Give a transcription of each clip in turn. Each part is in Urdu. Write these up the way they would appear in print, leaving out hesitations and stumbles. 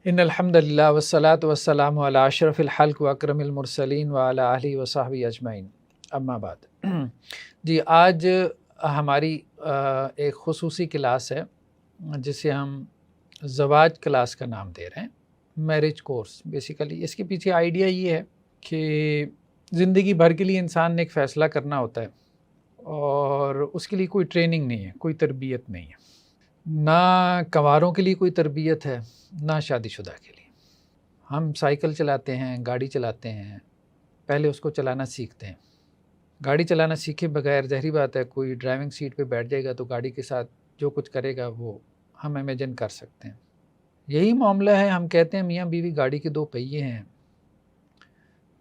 ان الحمد للہ والصلاة والسلام علی اشرف الخلق و اکرم المرسلین وعلی آلہ وصحبہ اجمعین، اما بعد۔ جی، آج ہماری ایک خصوصی کلاس ہے جسے ہم زواج کلاس کا نام دے رہے ہیں، میرج کورس۔ بیسیکلی اس کے پیچھے آئیڈیا یہ ہے کہ زندگی بھر کے لیے انسان نے ایک فیصلہ کرنا ہوتا ہے اور اس کے لیے کوئی ٹریننگ نہیں ہے، کوئی تربیت نہیں ہے، نہ کنواروں کے لیے کوئی تربیت ہے، نہ شادی شدہ کے لیے۔ ہم سائیکل چلاتے ہیں، گاڑی چلاتے ہیں، پہلے اس کو چلانا سیکھتے ہیں۔ گاڑی چلانا سیکھے بغیر ظاہری بات ہے کوئی ڈرائیونگ سیٹ پہ بیٹھ جائے گا تو گاڑی کے ساتھ جو کچھ کرے گا وہ ہم امیجن کر سکتے ہیں۔ یہی معاملہ ہے، ہم کہتے ہیں میاں بیوی گاڑی کے دو پہیے ہیں،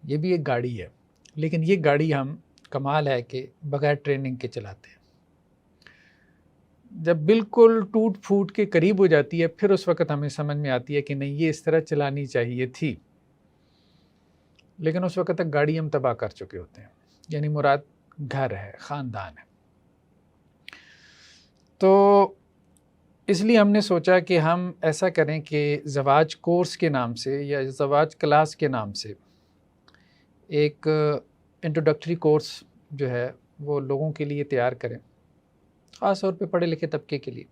یہ بھی ایک گاڑی ہے، لیکن یہ گاڑی ہم کمال ہے کہ بغیر ٹریننگ کے چلاتے ہیں۔ جب بالکل ٹوٹ پھوٹ کے قریب ہو جاتی ہے پھر اس وقت ہمیں سمجھ میں آتی ہے کہ نہیں، یہ اس طرح چلانی چاہیے تھی، لیکن اس وقت تک گاڑی ہم تباہ کر چکے ہوتے ہیں، یعنی مراد گھر ہے، خاندان ہے۔ تو اس لیے ہم نے سوچا کہ ہم ایسا کریں کہ زواج کورس کے نام سے یا زواج کلاس کے نام سے ایک انٹروڈکٹری کورس جو ہے وہ لوگوں کے لیے تیار کریں، خاص طور پہ پڑھے لکھے طبقے کے لیے۔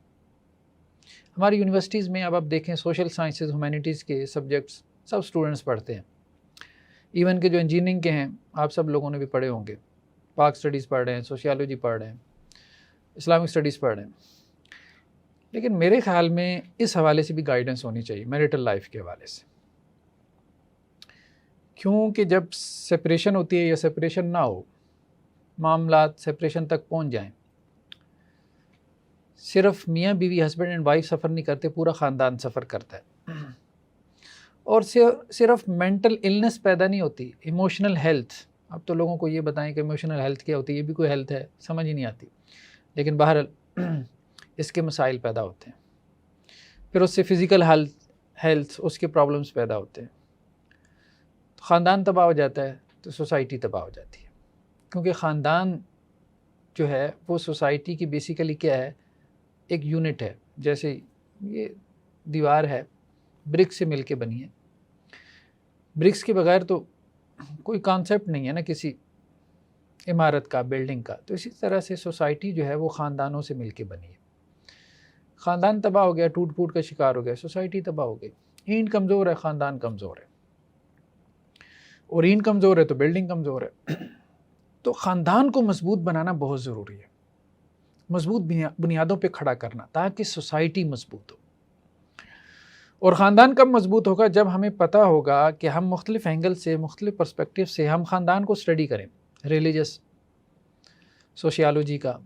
ہماری یونیورسٹیز میں اب آپ دیکھیں سوشل سائنسز، ہیومینٹیز کے سبجیکٹس سب اسٹوڈنٹس پڑھتے ہیں، ایون کہ جو انجینئرنگ کے ہیں آپ سب لوگوں نے بھی پڑھے ہوں گے، پاک اسٹڈیز پڑھ رہے ہیں، سوشیالوجی پڑھ رہے ہیں، اسلامک اسٹڈیز پڑھ رہے ہیں۔ لیکن میرے خیال میں اس حوالے سے بھی گائیڈنس ہونی چاہیے، میریٹل لائف کے حوالے سے، کیونکہ جب سپریشن ہوتی ہے یا سپریشن نہ ہو، معاملات سپریشن تک پہنچ جائیں، صرف میاں بیوی ہسبینڈ اینڈ وائف سفر نہیں کرتے، پورا خاندان سفر کرتا ہے۔ اور صرف مینٹل النس پیدا نہیں ہوتی، ایموشنل ہیلتھ۔ اب تو لوگوں کو یہ بتائیں کہ ایموشنل ہیلتھ کیا ہوتی ہے، یہ بھی کوئی ہیلتھ ہے، سمجھ ہی نہیں آتی، لیکن بہرحال اس کے مسائل پیدا ہوتے ہیں۔ پھر اس سے فزیکل ہیلتھ، اس کے پرابلمس پیدا ہوتے ہیں، تو خاندان تباہ ہو جاتا ہے تو سوسائٹی تباہ ہو جاتی ہے، کیونکہ خاندان جو ہے وہ سوسائٹی کی بیسیکلی کیا ہے، ایک یونٹ ہے۔ جیسے یہ دیوار ہے، برکس سے مل کے بنی ہے، برکس کے بغیر تو کوئی کانسیپٹ نہیں ہے نا کسی عمارت کا، بلڈنگ کا۔ تو اسی طرح سے سوسائٹی جو ہے وہ خاندانوں سے مل کے بنی ہے۔ خاندان تباہ ہو گیا، ٹوٹ پھوٹ کا شکار ہو گیا، سوسائٹی تباہ ہو گئی۔ اینٹ کمزور ہے، خاندان کمزور ہے، اور اینٹ کمزور ہے تو بلڈنگ کمزور ہے۔ تو خاندان کو مضبوط بنانا بہت ضروری ہے، مضبوط بنیادوں پہ کھڑا کرنا، تاکہ سوسائٹی مضبوط ہو۔ اور خاندان کب مضبوط ہوگا؟ جب ہمیں پتہ ہوگا کہ ہم مختلف اینگل سے، مختلف پرسپیکٹیو سے ہم خاندان کو اسٹڈی کریں، ریلیجس، سوشیالوجی کا،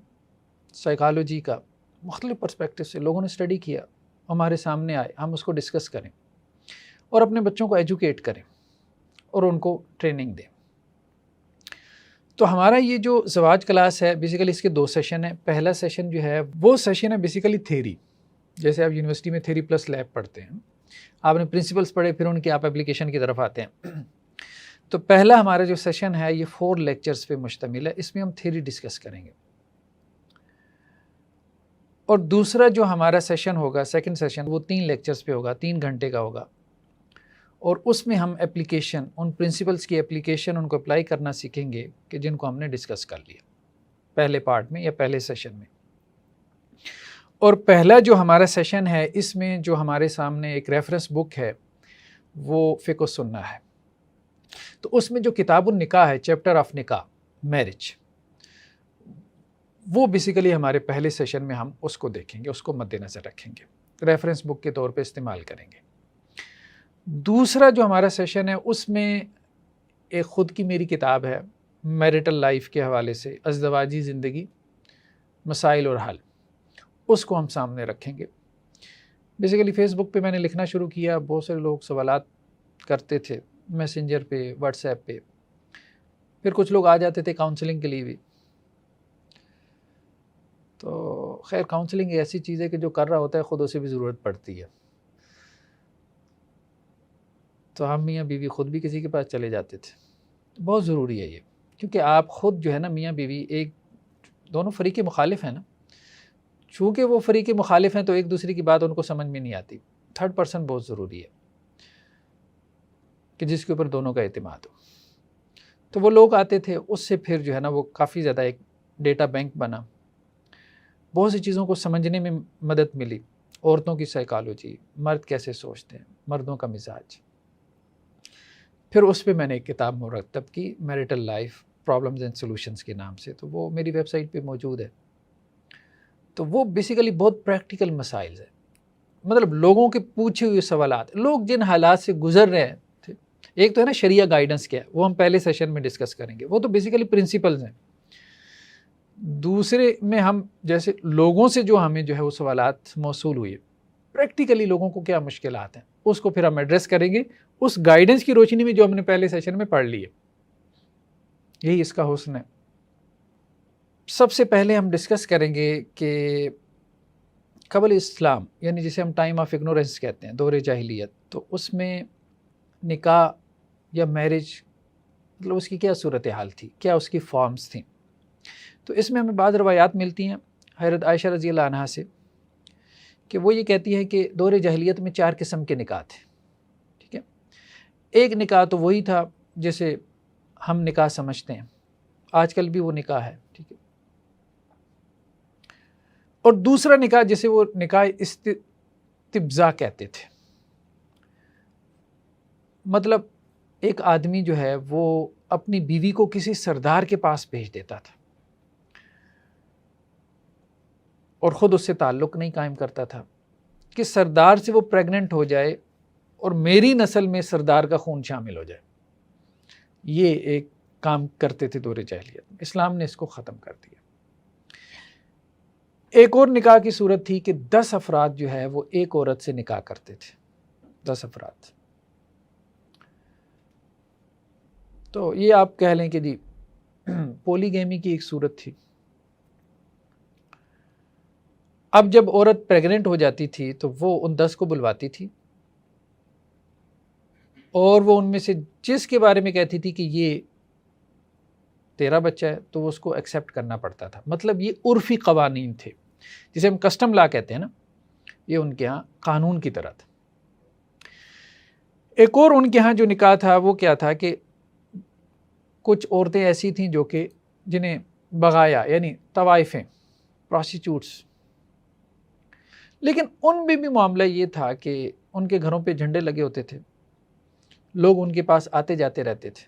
سائیکالوجی کا، مختلف پرسپیکٹیو سے لوگوں نے اسٹڈی کیا، ہمارے سامنے آئے، ہم اس کو ڈسکس کریں اور اپنے بچوں کو ایجوکیٹ کریں اور ان کو ٹریننگ دیں۔ تو ہمارا یہ جو زواج کلاس ہے، بیسیکلی اس کے دو سیشن ہیں۔ پہلا سیشن جو ہے وہ سیشن ہے بیسیکلی تھیری، جیسے آپ یونیورسٹی میں تھیری پلس لیب پڑھتے ہیں، آپ نے پرنسپلس پڑھے، پھر ان کی آپ اپلیکیشن کی طرف آتے ہیں۔ تو پہلا ہمارا جو سیشن ہے یہ 4 لیکچرز پہ مشتمل ہے، اس میں ہم تھیری ڈسکس کریں گے۔ اور دوسرا جو ہمارا سیشن ہوگا، سیکنڈ سیشن، وہ 3 لیکچرز پہ ہوگا، 3 گھنٹے کا ہوگا، اور اس میں ہم اپلیکیشن، ان پرنسپلس کی اپلیکیشن، ان کو اپلائی کرنا سیکھیں گے کہ جن کو ہم نے ڈسکس کر لیا پہلے پارٹ میں یا پہلے سیشن میں۔ اور پہلا جو ہمارا سیشن ہے، اس میں جو ہمارے سامنے ایک ریفرنس بک ہے وہ فقہ السنہ ہے۔ تو اس میں جو کتاب النکاح ہے، چیپٹر آف نکاح، میرج، وہ بیسیکلی ہمارے پہلے سیشن میں ہم اس کو دیکھیں گے، اس کو مد نظر رکھیں گے، ریفرنس بک کے طور پہ استعمال کریں گے۔ دوسرا جو ہمارا سیشن ہے اس میں ایک خود کی میری کتاب ہے، میریٹل لائف کے حوالے سے، ازدواجی زندگی، مسائل اور حل، اس کو ہم سامنے رکھیں گے۔ بیسیکلی فیس بک پہ میں نے لکھنا شروع کیا، بہت سے لوگ سوالات کرتے تھے میسنجر پہ، واٹس ایپ پہ، پھر کچھ لوگ آ جاتے تھے کاؤنسلنگ کے لیے بھی۔ تو خیر کاؤنسلنگ ایسی چیز ہے کہ جو کر رہا ہوتا ہے خود اسے بھی ضرورت پڑتی ہے، تو ہم میاں بیوی خود بھی کسی کے پاس چلے جاتے تھے۔ بہت ضروری ہے یہ، کیونکہ آپ خود جو ہے نا میاں بیوی ایک دونوں فریق مخالف ہیں نا، چونکہ وہ فریق مخالف ہیں تو ایک دوسرے کی بات ان کو سمجھ میں نہیں آتی، تھرڈ پرسن بہت ضروری ہے۔ کہ جس کے اوپر دونوں کا اعتماد ہو. تو وہ لوگ آتے تھے، اس سے پھر جو ہے نا وہ کافی زیادہ ایک ڈیٹا بینک بنا، بہت سی چیزوں کو سمجھنے میں مدد ملی، عورتوں کی سائیکالوجی، مرد کیسے سوچتے ہیں، مردوں کا مزاج. پھر اس پہ میں نے ایک کتاب مرتب کی، marital life problems and solutions کے نام سے، تو وہ میری ویب سائٹ پہ موجود ہے. تو وہ بیسیکلی بہت پریکٹیکل مسائل ہیں، مطلب لوگوں کے پوچھے ہوئے سوالات، لوگ جن حالات سے گزر رہے تھے. ایک تو ہے نا شریعہ گائیڈنس کیا ہے، وہ ہم پہلے سیشن میں ڈسکس کریں گے، وہ تو بیسیکلی پرنسپلز ہیں. دوسرے میں ہم جیسے لوگوں سے جو ہمیں جو ہے وہ سوالات موصول ہوئے، پریکٹیکلی لوگوں کو کیا مشکلات ہیں، اس کو پھر ہم ایڈریس کریں گے اس گائیڈنس کی روشنی میں جو ہم نے پہلے سیشن میں پڑھ لی ہے. یہی اس کا حسن ہے. سب سے پہلے ہم ڈسکس کریں گے کہ قبل اسلام، یعنی جسے ہم ٹائم آف اگنورینس کہتے ہیں، دور جاہلیت، تو اس میں نکاح یا میرج مطلب اس کی کیا صورتحال تھی، کیا اس کی فارمز تھیں. تو اس میں ہمیں بعض روایات ملتی ہیں حضرت عائشہ رضی اللہ عنہا سے کہ وہ یہ کہتی ہے کہ دور جاہلیت میں 4 قسم کے نکاح تھے. ٹھیک ہے، ایک نکاح تو وہی تھا جسے ہم نکاح سمجھتے ہیں، آج کل بھی وہ نکاح ہے. ٹھیک ہے، اور دوسرا نکاح جسے وہ نکاح استبزا کہتے تھے، مطلب ایک آدمی جو ہے وہ اپنی بیوی کو کسی سردار کے پاس بھیج دیتا تھا اور خود اس سے تعلق نہیں قائم کرتا تھا کہ سردار سے وہ پریگننٹ ہو جائے اور میری نسل میں سردار کا خون شامل ہو جائے. یہ ایک کام کرتے تھے دور جاہلیت میں، اسلام نے اس کو ختم کر دیا. ایک اور نکاح کی صورت تھی کہ 10 افراد جو ہے وہ ایک عورت سے نکاح کرتے تھے، 10 افراد. تو یہ آپ کہہ لیں کہ جی پولی گیمی کی ایک صورت تھی. اب جب عورت پریگننٹ ہو جاتی تھی تو وہ ان 10 کو بلواتی تھی اور وہ ان میں سے جس کے بارے میں کہتی تھی کہ یہ تیرا بچہ ہے تو وہ اس کو ایکسیپٹ کرنا پڑتا تھا. مطلب یہ عرفی قوانین تھے، جسے ہم کسٹم لا کہتے ہیں نا، یہ ان کے ہاں قانون کی طرح تھا. ایک اور ان کے ہاں جو نکاح تھا وہ کیا تھا کہ کچھ عورتیں ایسی تھیں جو کہ جنہیں بغایا یعنی طوائفیں، پراسٹیٹیوٹس، لیکن ان میں بھی معاملہ یہ تھا کہ ان کے گھروں پہ جھنڈے لگے ہوتے تھے، لوگ ان کے پاس آتے جاتے رہتے تھے.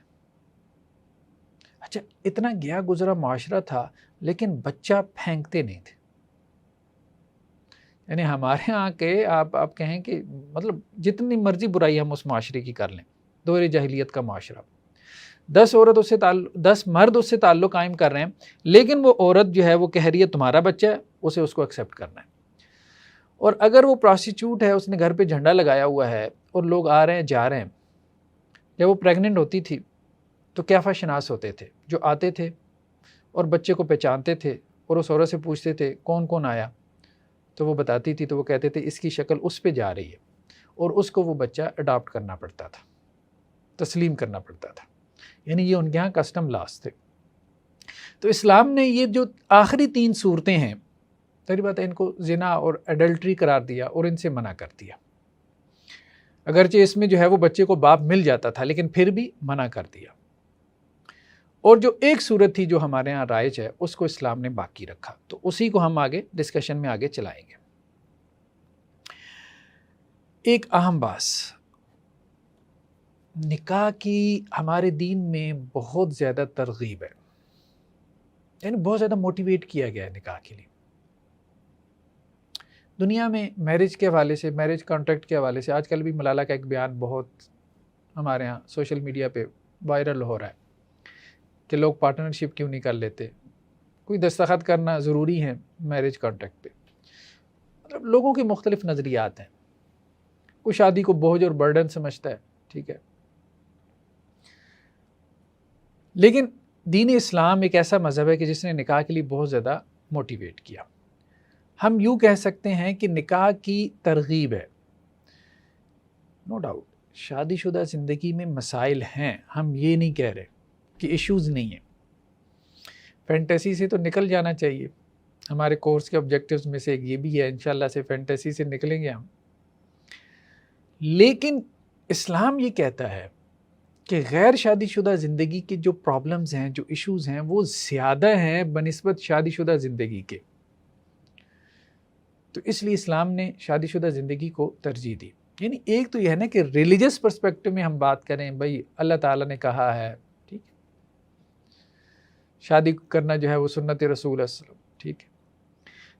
اچھا، اتنا گیا گزرا معاشرہ تھا لیکن بچہ پھینکتے نہیں تھے. یعنی ہمارے ہاں کے آپ کہیں کہ مطلب جتنی مرضی برائی ہم اس معاشرے کی کر لیں، دور جاہلیت کا معاشرہ، 10 مرد اس سے تعلق قائم کر رہے ہیں، لیکن وہ عورت جو ہے وہ کہہ رہی ہے تمہارا بچہ ہے، اسے اس کو ایکسیپٹ کرنا ہے. اور اگر وہ پراسٹیٹیوٹ ہے، اس نے گھر پہ جھنڈا لگایا ہوا ہے اور لوگ آ رہے ہیں جا رہے ہیں، جب وہ پریگننٹ ہوتی تھی تو کیفا شناس ہوتے تھے جو آتے تھے اور بچے کو پہچانتے تھے اور اس عورت سے پوچھتے تھے کون کون آیا، تو وہ بتاتی تھی تو وہ کہتے تھے اس کی شکل اس پہ جا رہی ہے، اور اس کو وہ بچہ اڈاپٹ کرنا پڑتا تھا، تسلیم کرنا پڑتا تھا. یعنی یہ ان کے ہاں کسٹم لاس تھے. تو اسلام نے یہ جو آخری 3 صورتیں ہیں، تیری بات ہے، ان کو زنا اور ایڈلٹری قرار دیا اور ان سے منع کر دیا. اگرچہ اس میں جو ہے وہ بچے کو باپ مل جاتا تھا لیکن پھر بھی منع کر دیا. اور جو ایک صورت تھی جو ہمارے ہاں رائج ہے اس کو اسلام نے باقی رکھا، تو اسی کو ہم آگے ڈسکشن میں آگے چلائیں گے. ایک اہم بات، نکاح کی ہمارے دین میں بہت زیادہ ترغیب ہے، یعنی بہت زیادہ موٹیویٹ کیا گیا ہے نکاح کے لیے. دنیا میں میرج کے حوالے سے، میرج کانٹریکٹ کے حوالے سے آج کل بھی ملالہ کا ایک بیان بہت ہمارے ہاں سوشل میڈیا پہ وائرل ہو رہا ہے کہ لوگ پارٹنرشپ کیوں نہیں کر لیتے، کوئی دستخط کرنا ضروری ہے میرج کانٹریکٹ پہ. مطلب لوگوں کے مختلف نظریات ہیں، کوئی شادی کو بوجھ اور برڈن سمجھتا ہے، ٹھیک ہے، لیکن دین اسلام ایک ایسا مذہب ہے کہ جس نے نکاح کے لیے بہت زیادہ موٹیویٹ کیا. ہم یوں کہہ سکتے ہیں کہ نکاح کی ترغیب ہے. نو ڈاؤٹ شادی شدہ زندگی میں مسائل ہیں، ہم یہ نہیں کہہ رہے کہ ایشوز نہیں ہیں. فینٹیسی سے تو نکل جانا چاہیے، ہمارے کورس کے آبجیکٹیوز میں سے ایک یہ بھی ہے، انشاءاللہ سے فینٹیسی سے نکلیں گے ہم. لیکن اسلام یہ کہتا ہے کہ غیر شادی شدہ زندگی کے جو پرابلمز ہیں، جو ایشوز ہیں، وہ زیادہ ہیں بنسبت شادی شدہ زندگی کے. تو اس لیے اسلام نے شادی شدہ زندگی کو ترجیح دی. یعنی ایک تو یہ ہے نا کہ ریلیجس پرسپیکٹو میں ہم بات کریں، بھائی اللہ تعالیٰ نے کہا ہے، ٹھیک ہے، شادی کرنا جو ہے وہ سنت رسول صلی اللہ علیہ وسلم، ٹھیک ہے.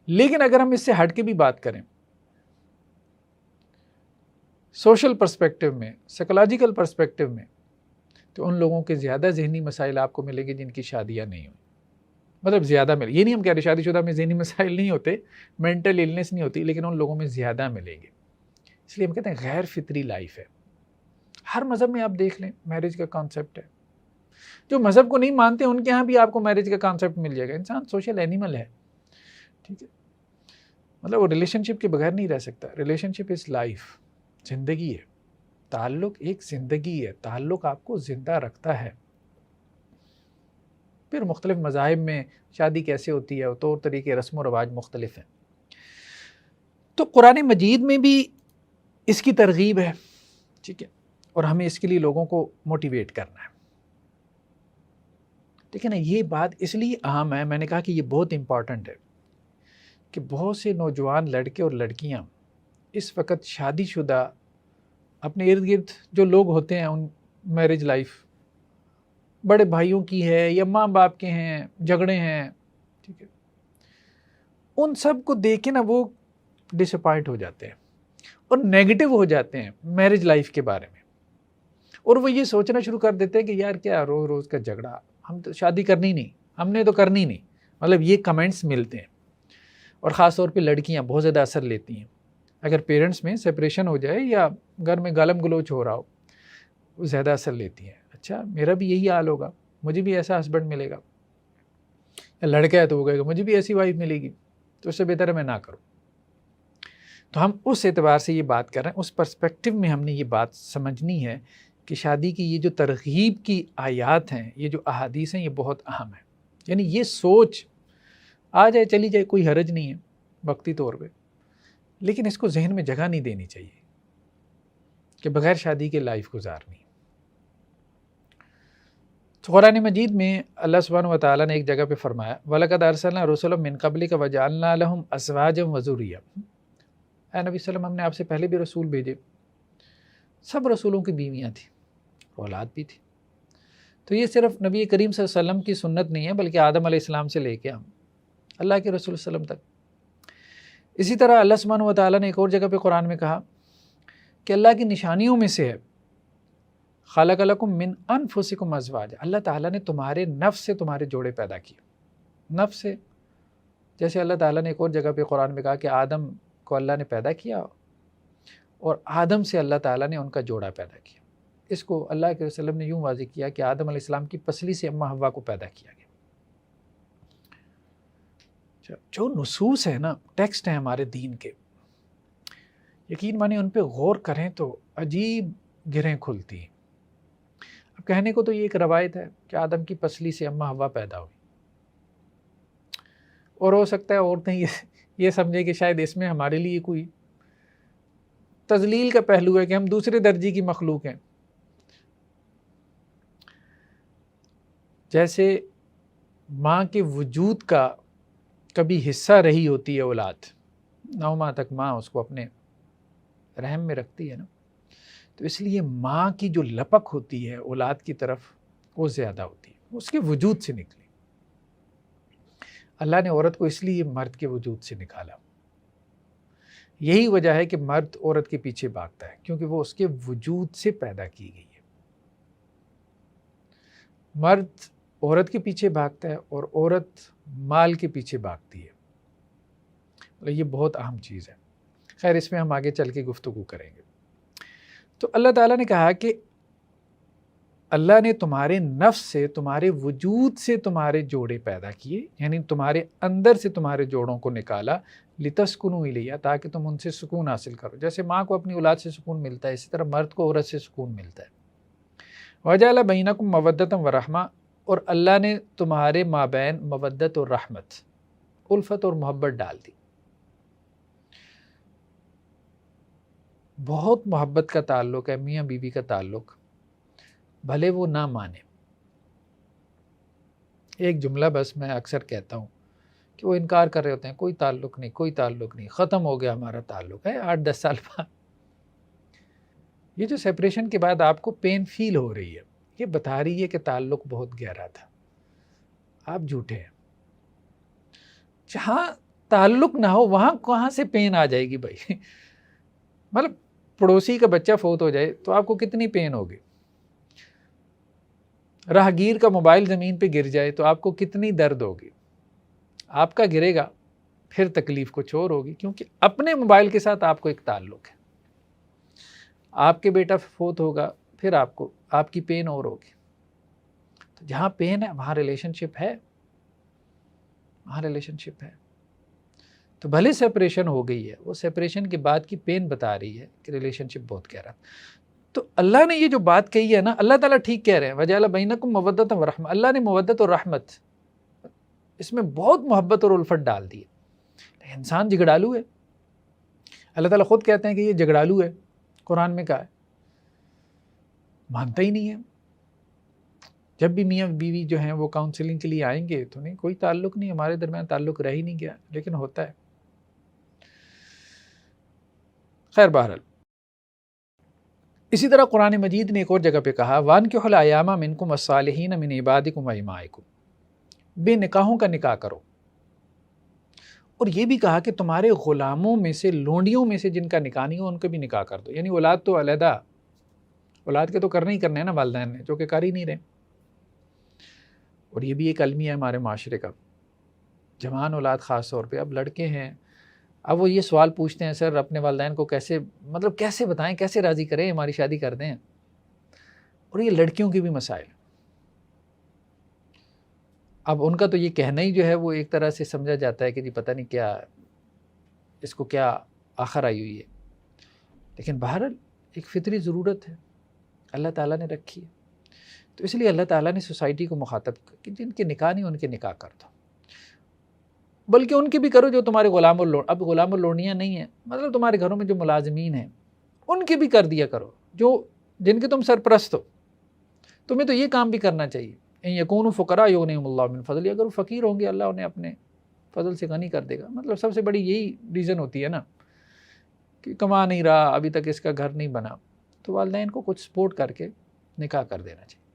لیکن اگر ہم اس سے ہٹ کے بھی بات کریں، سوشل پرسپیکٹو میں، سائیکولوجیکل پرسپیکٹو میں، تو ان لوگوں کے زیادہ ذہنی مسائل آپ کو ملیں گے جن کی شادیاں نہیں ہوئی. مطلب زیادہ ملے، یہ نہیں ہم کہہ رہے شادی شدہ میں ذہنی مسائل نہیں ہوتے، مینٹل النس نہیں ہوتی، لیکن ان لوگوں میں زیادہ ملیں گے. اس لیے ہم کہتے ہیں غیر فطری لائف ہے. ہر مذہب میں آپ دیکھ لیں میرج کا کانسیپٹ ہے. جو مذہب کو نہیں مانتے ان کے ہاں بھی آپ کو میرج کا کانسیپٹ مل جائے گا. انسان سوشل اینیمل ہے، ٹھیک ہے، مطلب وہ ریلیشن شپ کے بغیر نہیں رہ سکتا. ریلیشن شپ از لائف، زندگی ہے. تعلق ایک زندگی ہے، تعلق آپ کو زندہ رکھتا ہے. پھر مختلف مذاہب میں شادی کیسے ہوتی ہے، طور طریقے، رسم و رواج مختلف ہیں. تو قرآن مجید میں بھی اس کی ترغیب ہے، ٹھیک ہے، اور ہمیں اس کے لیے لوگوں کو موٹیویٹ کرنا ہے. ٹھیک ہے نا. یہ بات اس لیے اہم ہے، میں نے کہا کہ یہ بہت امپورٹنٹ ہے کہ بہت سے نوجوان لڑکے اور لڑکیاں اس وقت شادی شدہ اپنے ارد گرد جو لوگ ہوتے ہیں، ان میرج لائف بڑے بھائیوں کی ہے یا ماں باپ کے ہیں، جھگڑے ہیں، ٹھیک ہے، ان سب کو دیکھ کے نا وہ ڈس اپوائنٹ ہو جاتے ہیں اور نیگیٹو ہو جاتے ہیں میرج لائف کے بارے میں. اور وہ یہ سوچنا شروع کر دیتے ہیں کہ یار کیا روز روز کا جھگڑا، ہم تو شادی کرنی نہیں، ہم نے تو کرنی نہیں. مطلب یہ کمنٹس ملتے ہیں. اور خاص طور پہ لڑکیاں بہت زیادہ اثر لیتی ہیں. اگر پیرنٹس میں سپریشن ہو جائے یا گھر میں گالم گلوچ ہو رہا ہو، وہ زیادہ اثر لیتی ہیں. اچھا میرا بھی یہی حال ہوگا، مجھے بھی ایسا ہسبینڈ ملے گا. یا لڑکا ہے تو وہ کہے گا مجھے بھی ایسی وائف ملے گی، تو اس سے بہتر ہے میں نہ کروں. تو ہم اس اعتبار سے یہ بات کر رہے ہیں، اس پرسپیکٹو میں ہم نے یہ بات سمجھنی ہے کہ شادی کی یہ جو ترغیب کی آیات ہیں، یہ جو احادیث ہیں، یہ بہت اہم ہے. یعنی یہ سوچ آ جائے چلی جائے کوئی حرج نہیں ہے وقتی طور پہ، لیکن اس کو ذہن میں جگہ نہیں دینی چاہیے کہ بغیر شادی کے لائف گزارنی. تو قرآن مجید میں اللہ سبحانہ و تعالیٰ نے ایک جگہ پہ فرمایا وَلَقَدْ أَرْسَلْنَا رُسُلًا مِّن قَبْلِكَ وَجَعَلْنَا لَهُمْ أَزْوَاجًا وَذُرِّيَّةً. اے نبی صلی اللہ علیہ وسلم، ہم نے آپ سے پہلے بھی رسول بھیجے، سب رسولوں کی بیویاں تھیں، اولاد بھی تھی. تو یہ صرف نبی کریم صلی اللہ علیہ وسلم کی سنت نہیں ہے، بلکہ آدم علیہ السلام سے لے کے ہم اللہ کے رسول صلی اللہ علیہ وسلم تک. اسی طرح اللہ سبحانہ و تعالیٰ نے ایک اور جگہ پہ قرآن میں کہا کہ اللہ کی نشانیوں میں سے ہے خَلَقَ لَكُم مِّن أَنفُسِكُمْ أَزْوَاجًا. اللہ تعالیٰ نے تمہارے نفس سے تمہارے جوڑے پیدا کیے. نفس سے، جیسے اللہ تعالیٰ نے ایک اور جگہ پہ قرآن میں کہا کہ آدم کو اللہ نے پیدا کیا اور آدم سے اللہ تعالیٰ نے ان کا جوڑا پیدا کیا. اس کو اللہ کے وسلم نے یوں واضح کیا کہ آدم علیہ السلام کی پسلی سے اماں حوا کو پیدا کیا گیا. جو نصوص ہیں نا، ٹیکسٹ ہیں ہمارے دین کے، یقین مانیں ان پہ غور کریں تو عجیب گرہیں کھلتی ہیں. اب کہنے کو تو یہ ایک روایت ہے کہ آدم کی پسلی سے اماں حوا پیدا ہوئی، اور ہو سکتا ہے عورتیں یہ سمجھے کہ شاید اس میں ہمارے لیے کوئی تذلیل کا پہلو ہے کہ ہم دوسرے درجے کی مخلوق ہیں. جیسے ماں کے وجود کا کبھی حصہ رہی ہوتی ہے اولاد، 9 ماہ تک ماں اس کو اپنے رحم میں رکھتی ہے نا، تو اس لیے ماں کی جو لپک ہوتی ہے اولاد کی طرف وہ زیادہ ہوتی ہے، اس کے وجود سے نکلی. اللہ نے عورت کو اس لیے مرد کے وجود سے نکالا. یہی وجہ ہے کہ مرد عورت کے پیچھے بھاگتا ہے، کیونکہ وہ اس کے وجود سے پیدا کی گئی ہے. مرد عورت کے پیچھے بھاگتا ہے اور عورت مال کے پیچھے بھاگتی ہے. یہ بہت اہم چیز ہے. خیر اس میں ہم آگے چل کے گفتگو کریں گے. تو اللہ تعالیٰ نے کہا کہ اللہ نے تمہارے نفس سے، تمہارے وجود سے تمہارے جوڑے پیدا کیے، یعنی تمہارے اندر سے تمہارے جوڑوں کو نکالا، لِتَسْكُنُوا إِلَيْهَا، تاکہ تم ان سے سکون حاصل کرو. جیسے ماں کو اپنی اولاد سے سکون ملتا ہے، اسی طرح مرد کو عورت سے سکون ملتا ہے. وَجَعَلَ بَيْنَكُمْ مَوَدَّةً وَرَحْمَةً، اور اللہ نے تمہارے مابین مودت اور رحمت، الفت اور محبت ڈال دی. بہت محبت کا تعلق ہے میاں بیوی کا تعلق. بھلے وہ نہ مانے. ایک جملہ بس میں اکثر کہتا ہوں کہ وہ انکار کر رہے ہوتے ہیں، کوئی تعلق نہیں، کوئی تعلق نہیں، ختم ہو گیا ہمارا تعلق ہے 8-10 سال بعد. یہ جو سیپریشن کے بعد آپ کو پین فیل ہو رہی ہے، یہ بتا رہی ہے کہ تعلق بہت گہرا تھا. آپ جھوٹے ہیں. جہاں تعلق نہ ہو وہاں کہاں سے پین آ جائے گی بھائی؟ مطلب پڑوسی کا بچہ فوت ہو جائے تو آپ کو کتنی پین ہوگی؟ راہگیر کا موبائل زمین پہ گر جائے تو آپ کو کتنی درد ہوگی؟ آپ کا گرے گا پھر تکلیف کچھ اور ہوگی، کیونکہ اپنے موبائل کے ساتھ آپ کو ایک تعلق ہے. آپ کے بیٹا فوت ہوگا پھر آپ کی پین اور ہوگی. تو جہاں پین ہے وہاں ریلیشن شپ ہے، وہاں ریلیشن شپ ہے. تو بھلے سیپریشن ہو گئی ہے، وہ سیپریشن کے بعد کی پین بتا رہی ہے کہ ریلیشن شپ بہت گہرا. تو اللہ نے یہ جو بات کہی ہے نا، اللہ تعالیٰ ٹھیک کہہ رہے ہیں، وَجَعَلَ بَيْنَكُمْ مَوَدَّةً وَرَحْمَةً. اللہ نے مودت اور رحمت اس میں بہت محبت اور الفت ڈال دی ہے. انسان جھگڑالو ہے. اللہ تعالیٰ خود کہتے ہیں کہ یہ جھگڑالو ہے، قرآن میں کہا ہے، مانتا ہی نہیں ہے. جب بھی میاں بیوی جو ہیں وہ کاؤنسلنگ کے لیے آئیں گے تو نہیں، کوئی تعلق نہیں، ہمارے درمیان تعلق رہ ہی نہیں گیا، لیکن ہوتا ہے. خیر بہرحال اسی طرح قرآن مجید نے ایک اور جگہ پہ کہا وَانكِحُوا الْأَيَامَ مِنكُمْ وَالصَّالِحِينَ مِنْ عِبَادِكُمْ وَإِمَائِكُمْ. بے نکاحوں کا نکاح کرو. اور یہ بھی کہا کہ تمہارے غلاموں میں سے، لونڈیوں میں سے جن کا نکاح نہیں ہو ان کا بھی نکاح کر دو. یعنی اولاد تو علیحدہ، اولاد کے تو کرنے ہی کرنے ہیں نا والدین نے، جو کہ کر ہی نہیں رہے. اور یہ بھی ایک المیہ ہے ہمارے معاشرے کا، جوان اولاد خاص طور پہ. اب لڑکے ہیں، اب وہ یہ سوال پوچھتے ہیں سر اپنے والدین کو کیسے بتائیں، کیسے راضی کریں ہماری شادی کر دیں. اور یہ لڑکیوں کے بھی مسائل. اب ان کا تو یہ کہنا ہی جو ہے وہ ایک طرح سے سمجھا جاتا ہے کہ جی پتہ نہیں کیا اس کو کیا آخر آئی ہوئی ہے. لیکن بہرحال ایک فطری ضرورت ہے اللہ تعالیٰ نے رکھی ہے. تو اس لیے اللہ تعالیٰ نے سوسائٹی کو مخاطب کر کہ جن کے نکاح نہیں ان کے نکاح کر دو، بلکہ ان کے بھی کرو جو تمہارے غلام اب غلام اللوڑیاں نہیں ہیں، مطلب تمہارے گھروں میں جو ملازمین ہیں ان کے بھی کر دیا کرو، جن کے تم سرپرست ہو. تمہیں تو یہ کام بھی کرنا چاہیے. ان یکونوا فقراء یغنیہم اللہ من فضلہ. اگر وہ فقیر ہوں گے اللہ انہیں اپنے فضل سے غنی کر دے گا. مطلب سب سے بڑی یہی ریزن ہوتی ہے نا کہ کما نہیں رہا، ابھی تک اس کا گھر نہیں بنا، تو والدین کو کچھ سپورٹ کر کے نکاح کر دینا چاہیے.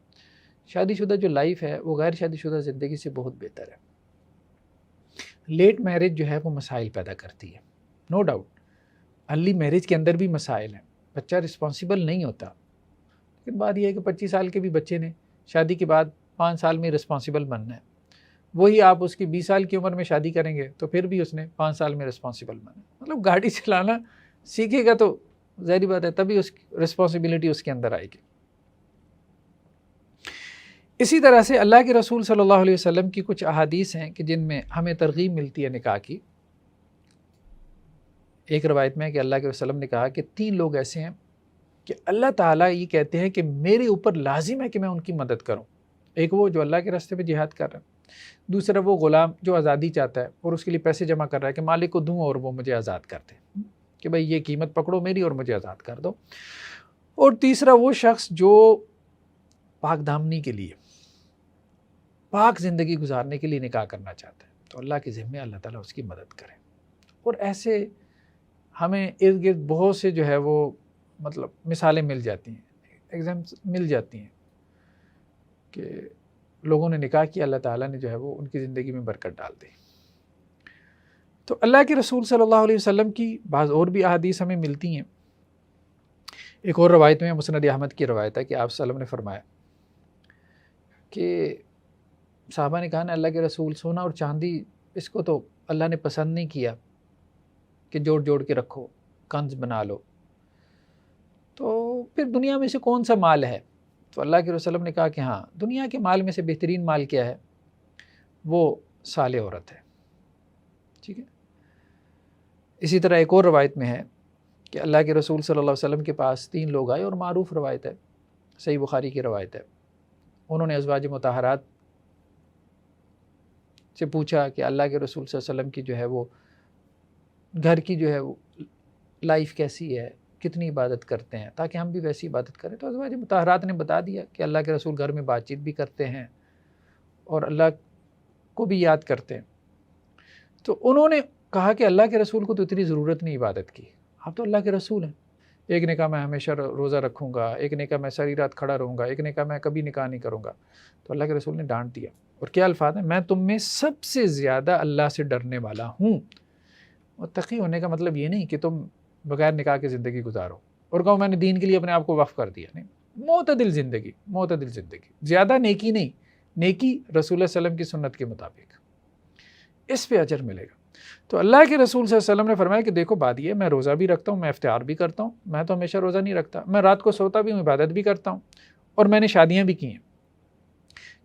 شادی شدہ جو لائف ہے وہ غیر شادی شدہ زندگی سے بہت بہتر ہے. لیٹ میرج جو ہے وہ مسائل پیدا کرتی ہے، نو ڈاؤٹ. ارلی میرج کے اندر بھی مسائل ہیں، بچہ رسپانسیبل نہیں ہوتا. لیکن بات یہ ہے کہ 25 سال کے بھی بچے نے شادی کے بعد 5 سال میں رسپانسیبل بننا ہے. وہی آپ اس کی 20 سال کی عمر میں شادی کریں گے تو پھر بھی اس نے 5 سال میں رسپانسیبل بننا ہے. مطلب گاڑی چلانا سیکھے گا تو ظاہری بات ہے تبھی اس کی رسپانسبلٹی اس کے اندر آئے گی. اسی طرح سے اللہ کے رسول صلی اللہ علیہ وسلم کی کچھ احادیث ہیں کہ جن میں ہمیں ترغیب ملتی ہے نکاح کی. ایک روایت میں ہے کہ اللہ کے وسلم نے کہا کہ 3 لوگ ایسے ہیں کہ اللہ تعالیٰ یہ کہتے ہیں کہ میرے اوپر لازم ہے کہ میں ان کی مدد کروں. ایک وہ جو اللہ کے راستے پہ جہاد کر رہا ہے، دوسرا وہ غلام جو آزادی چاہتا ہے اور اس کے لیے پیسے جمع کر رہا ہے کہ مالک کو دوں اور وہ مجھے آزاد کر دے، کہ بھائی یہ قیمت پکڑو میری اور مجھے آزاد کر دو. اور تیسرا وہ شخص جو پاک دامنی کے لیے، پاک زندگی گزارنے کے لیے نکاح کرنا چاہتا ہے، تو اللہ کے ذمہ اللہ تعالیٰ اس کی مدد کرے. اور ایسے ہمیں ارد گرد بہت سے جو ہے وہ مطلب مثالیں مل جاتی ہیں، ایگزامپل مل جاتی ہیں کہ لوگوں نے نکاح کیا، اللہ تعالیٰ نے جو ہے وہ ان کی زندگی میں برکت ڈال دی. تو اللہ کے رسول صلی اللہ علیہ وسلم کی بعض اور بھی احادیث ہمیں ملتی ہیں. ایک اور روایت میں مسند احمد کی روایت ہے کہ آپ صلی اللہ علیہ وسلم نے فرمایا کہ صحابہ نے کہا نا اللہ کے رسول سونا اور چاندی اس کو تو اللہ نے پسند نہیں کیا کہ جوڑ جوڑ کے رکھو، کنز بنا لو، تو پھر دنیا میں سے کون سا مال ہے؟ تو اللہ کے رسول نے کہا کہ ہاں دنیا کے مال میں سے بہترین مال کیا ہے؟ وہ صالح عورت ہے. ٹھیک ہے. اسی طرح ایک اور روایت میں ہے کہ اللہ کے رسول صلی اللہ علیہ وسلم کے پاس 3 لوگ آئے، اور معروف روایت ہے، صحیح بخاری کی روایت ہے. انہوں نے ازواج مطہرات سے پوچھا کہ اللہ کے رسول صلی اللہ علیہ وسلم کی جو ہے وہ گھر کی جو ہے وہ لائف کیسی ہے، کتنی عبادت کرتے ہیں تاکہ ہم بھی ویسی عبادت کریں. تو ازواج مطہرات نے بتا دیا کہ اللہ کے رسول گھر میں بات چیت بھی کرتے ہیں اور اللہ کو بھی یاد کرتے ہیں. تو انہوں نے کہا کہ اللہ کے رسول کو تو اتنی ضرورت نہیں عبادت کی, آپ تو اللہ کے رسول ہیں. ایک نے کہا میں ہمیشہ روزہ رکھوں گا, ایک نے کہا میں ساری رات کھڑا رہوں گا, ایک نے کہا میں کبھی نکاح نہیں کروں گا. تو اللہ کے رسول نے ڈانٹ دیا, اور کیا الفاظ ہیں, میں تم میں سب سے زیادہ اللہ سے ڈرنے والا ہوں. اور تقی ہونے کا مطلب یہ نہیں کہ تم بغیر نکاح کی زندگی گزارو اور کہو میں نے دین کے لیے اپنے آپ کو وقف کر دیا. نہیں, معتدل زندگی, معتدل زندگی, زیادہ نیکی نہیں, نیکی رسول اللہ صلی اللہ علیہ وسلم کی سنت کے مطابق, اس پہ اجر ملے گا. تو اللہ کے رسول صلی اللہ علیہ وسلم نے فرمایا کہ دیکھو بات یہ, میں روزہ بھی رکھتا ہوں, میں افطار بھی کرتا ہوں, میں تو ہمیشہ روزہ نہیں رکھتا, میں رات کو سوتا بھی ہوں, عبادت بھی کرتا ہوں, اور میں نے شادیاں بھی کی ہیں.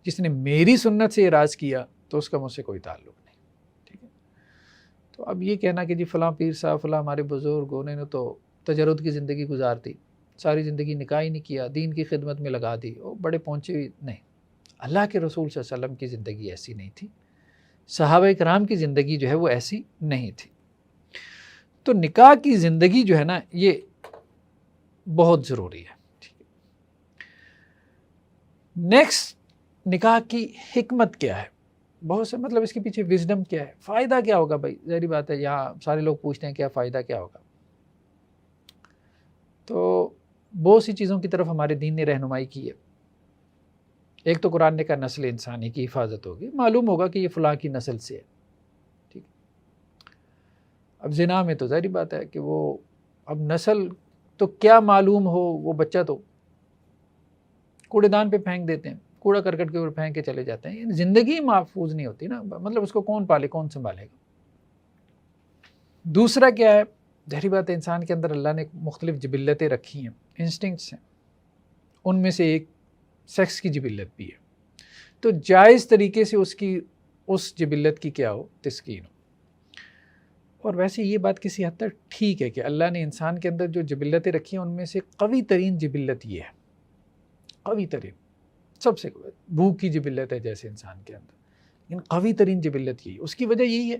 جس نے میری سنت سے اعراض کیا تو اس کا مجھ سے کوئی تعلق نہیں. ٹھیک ہے, تو اب یہ کہنا کہ جی فلاں پیر صاحب فلاں ہمارے بزرگ انہوں نے تو تجرد کی زندگی گزارتی, ساری زندگی نکاح ہی نہیں کیا, دین کی خدمت میں لگا دی, وہ بڑے پہنچے ہوئی, نہیں. اللہ کے رسول صلی اللہ علیہ وسلم کی زندگی ایسی نہیں تھی, صحابہ کرام کی زندگی جو ہے وہ ایسی نہیں تھی. تو نکاح کی زندگی جو ہے نا یہ بہت ضروری ہے. نیکسٹ, نکاح کی حکمت کیا ہے, بہت سے مطلب اس کے پیچھے وزڈم کیا ہے, فائدہ کیا ہوگا. بھائی ظاہری بات ہے یہاں سارے لوگ پوچھتے ہیں کیا فائدہ کیا ہوگا. تو بہت سی چیزوں کی طرف ہمارے دین نے رہنمائی کی ہے. ایک تو قرآن نے کہا نسل انسانی کی حفاظت ہوگی, معلوم ہوگا کہ یہ فلاں کی نسل سے ہے. ٹھیک, اب زنا میں تو ظاہری بات ہے کہ وہ اب نسل تو کیا معلوم ہو, وہ بچہ تو کوڑے دان پہ پھینک دیتے ہیں, کوڑا کرکٹ کے اوپر پھینک کے چلے جاتے ہیں. زندگی محفوظ نہیں ہوتی نا, مطلب اس کو کون پالے, کون سنبھالے گا. دوسرا کیا ہے, ظاہری بات ہے انسان کے اندر اللہ نے مختلف جبلتیں رکھی ہیں, انسٹنکٹس ہیں, ان میں سے ایک سیکس کی جبلت بھی ہے. تو جائز طریقے سے اس جبلت کی کیا ہو, تسکین ہو. اور ویسے یہ بات کسی حد تک ٹھیک ہے کہ اللہ نے انسان کے اندر جو جبلتیں رکھی ہیں ان میں سے قوی ترین جبلت یہ ہے, قوی ترین, سب سے بھوک کی جبلت ہے جیسے انسان کے اندر, لیکن قوی ترین جبلت یہی. اس کی وجہ یہی ہے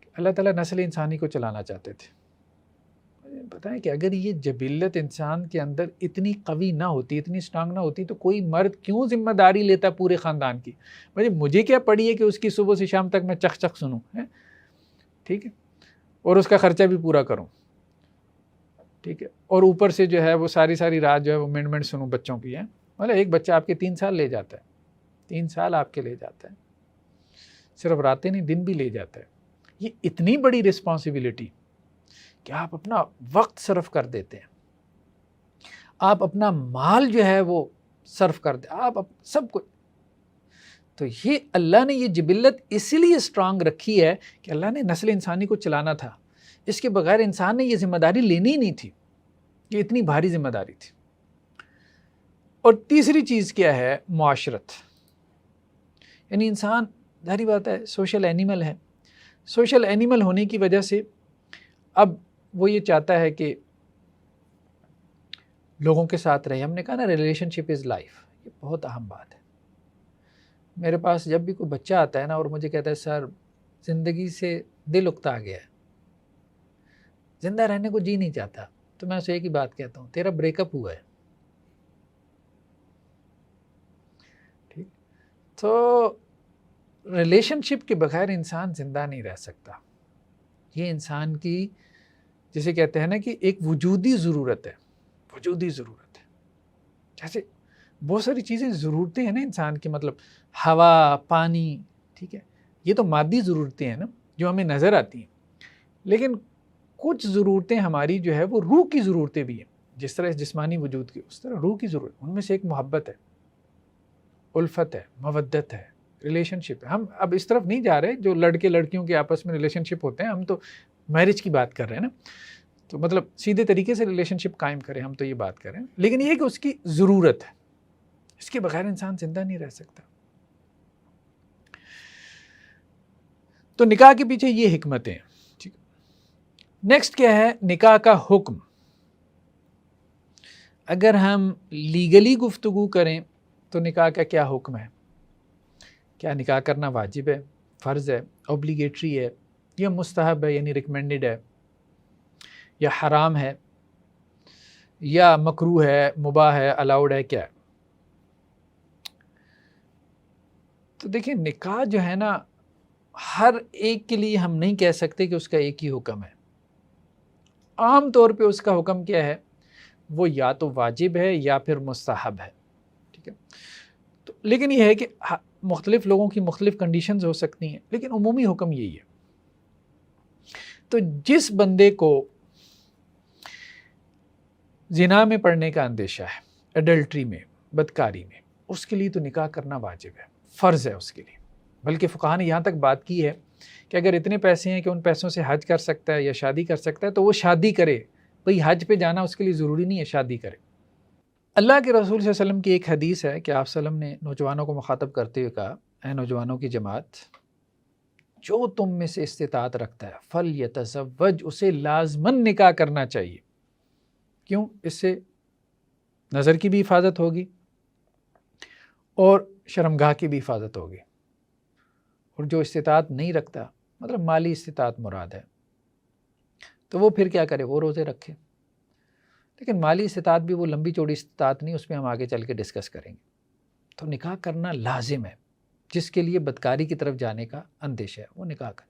کہ اللہ تعالیٰ نسل انسانی کو چلانا چاہتے تھے. بتائیں کہ اگر یہ جبلت انسان کے اندر اتنی قوی نہ ہوتی, اتنی اسٹرانگ نہ ہوتی, تو کوئی مرد کیوں ذمہ داری لیتا پورے خاندان کی. مجھے کیا پڑی ہے کہ اس کی صبح سے شام تک میں چخ چخ سنوں, ٹھیک ہے, اور اس کا خرچہ بھی پورا کروں, ٹھیک ہے, اور اوپر سے جو ہے وہ ساری رات جو ہے وہ منٹ سنوں بچوں کی. مطلب ایک بچہ آپ کے 3 سال لے جاتا ہے, 3 سال آپ کے لے جاتا ہے, صرف راتیں نہیں دن بھی لے جاتا ہے. یہ اتنی بڑی رسپانسبلٹی کہ آپ اپنا وقت صرف کر دیتے ہیں, آپ اپنا مال جو ہے وہ صرف کر دیں, آپ سب کچھ. تو یہ اللہ نے یہ جبلت اسی لیے اسٹرانگ رکھی ہے کہ اللہ نے نسل انسانی کو چلانا تھا. اس کے بغیر انسان نے یہ ذمہ داری لینی ہی نہیں تھی, یہ اتنی بھاری ذمہ داری تھی. اور تیسری چیز کیا ہے, معاشرت. یعنی انسان ظاہری بات ہے سوشل اینیمل ہے. سوشل اینیمل ہونے کی وجہ سے اب وہ یہ چاہتا ہے کہ لوگوں کے ساتھ رہے. ہم نے کہا نا ریلیشن شپ از لائف, یہ بہت اہم بات ہے. میرے پاس جب بھی کوئی بچہ آتا ہے نا اور مجھے کہتا ہے سر زندگی سے دل اکتا آ گیا ہے, زندہ رہنے کو جی نہیں چاہتا, تو میں اسے ایک ہی بات کہتا ہوں, تیرا بریک اپ ہوا ہے. ٹھیک, تو ریلیشن شپ کے بغیر انسان زندہ نہیں رہ سکتا. یہ انسان کی جسے کہتے ہیں نا کہ ایک وجودی ضرورت ہے, وجودی ضرورت ہے. جیسے بہت ساری چیزیں ضرورتیں ہیں نا انسان کی, مطلب ہوا, پانی, ٹھیک ہے, یہ تو مادی ضرورتیں ہیں نا جو ہمیں نظر آتی ہیں. لیکن کچھ ضرورتیں ہماری جو ہے وہ روح کی ضرورتیں بھی ہیں. جس طرح اس جسمانی وجود کی اس طرح روح کی ضرورت, ان میں سے ایک محبت ہے, الفت ہے, مودت ہے, ریلیشن شپ ہے. ہم اب اس طرف نہیں جا رہے جو لڑکے لڑکیوں کے آپس میں ریلیشن شپ ہوتے ہیں, ہم تو میرج کی بات کر رہے ہیں نا, تو مطلب سیدھے طریقے سے ریلیشن شپ قائم کریں, ہم تو یہ بات کر رہے ہیں. لیکن یہ کہ اس کی ضرورت ہے, اس کے بغیر انسان زندہ نہیں رہ سکتا. تو نکاح کے پیچھے یہ حکمتیں ہیں. ٹھیک, نیکسٹ کیا ہے, نکاح کا حکم. اگر ہم لیگلی گفتگو کریں تو نکاح کا کیا حکم ہے؟ کیا نکاح کرنا واجب ہے, فرض ہے, اوبلیگیٹری ہے, یا مستحب ہے یعنی ریکمینڈڈ ہے, یا حرام ہے, یا مکروہ ہے، مباح ہے، الاؤڈ ہے، کیا ہے؟ تو دیکھیں نکاح جو ہے نا، ہر ایک کے لیے ہم نہیں کہہ سکتے کہ اس کا ایک ہی حکم ہے. عام طور پہ اس کا حکم کیا ہے؟ وہ یا تو واجب ہے یا پھر مستحب ہے. ٹھیک ہے، تو لیکن یہ ہے کہ مختلف لوگوں کی مختلف کنڈیشنز ہو سکتی ہیں، لیکن عمومی حکم یہی ہے. تو جس بندے کو زنا میں پڑنے کا اندیشہ ہے، ایڈلٹری میں، بدکاری میں، اس کے لیے تو نکاح کرنا واجب ہے، فرض ہے اس کے لیے. بلکہ فقہاء نے یہاں تک بات کی ہے کہ اگر اتنے پیسے ہیں کہ ان پیسوں سے حج کر سکتا ہے یا شادی کر سکتا ہے تو وہ شادی کرے. بھئی حج پہ جانا اس کے لیے ضروری نہیں ہے، شادی کرے. اللہ کے رسول صلی اللہ علیہ وسلم کی ایک حدیث ہے کہ آپ صلی اللہ علیہ وسلم نے نوجوانوں کو مخاطب کرتے ہوئے کہا، اے نوجوانوں کی جماعت، جو تم میں سے استطاعت رکھتا ہے فَلْيَتَزَوَّجْ، اسے لازماً نکاح کرنا چاہیے. کیوں؟ اس سے نظر کی بھی حفاظت ہوگی اور شرمگاہ کی بھی حفاظت ہوگی. اور جو استطاعت نہیں رکھتا، مطلب مالی استطاعت مراد ہے، تو وہ پھر کیا کرے؟ وہ روزے رکھے. لیکن مالی استطاعت بھی وہ لمبی چوڑی استطاعت نہیں، اس پہ ہم آگے چل کے ڈسکس کریں گے. تو نکاح کرنا لازم ہے. جس کے لیے بدکاری کی طرف جانے کا اندیشہ ہے وہ نکاح کرے.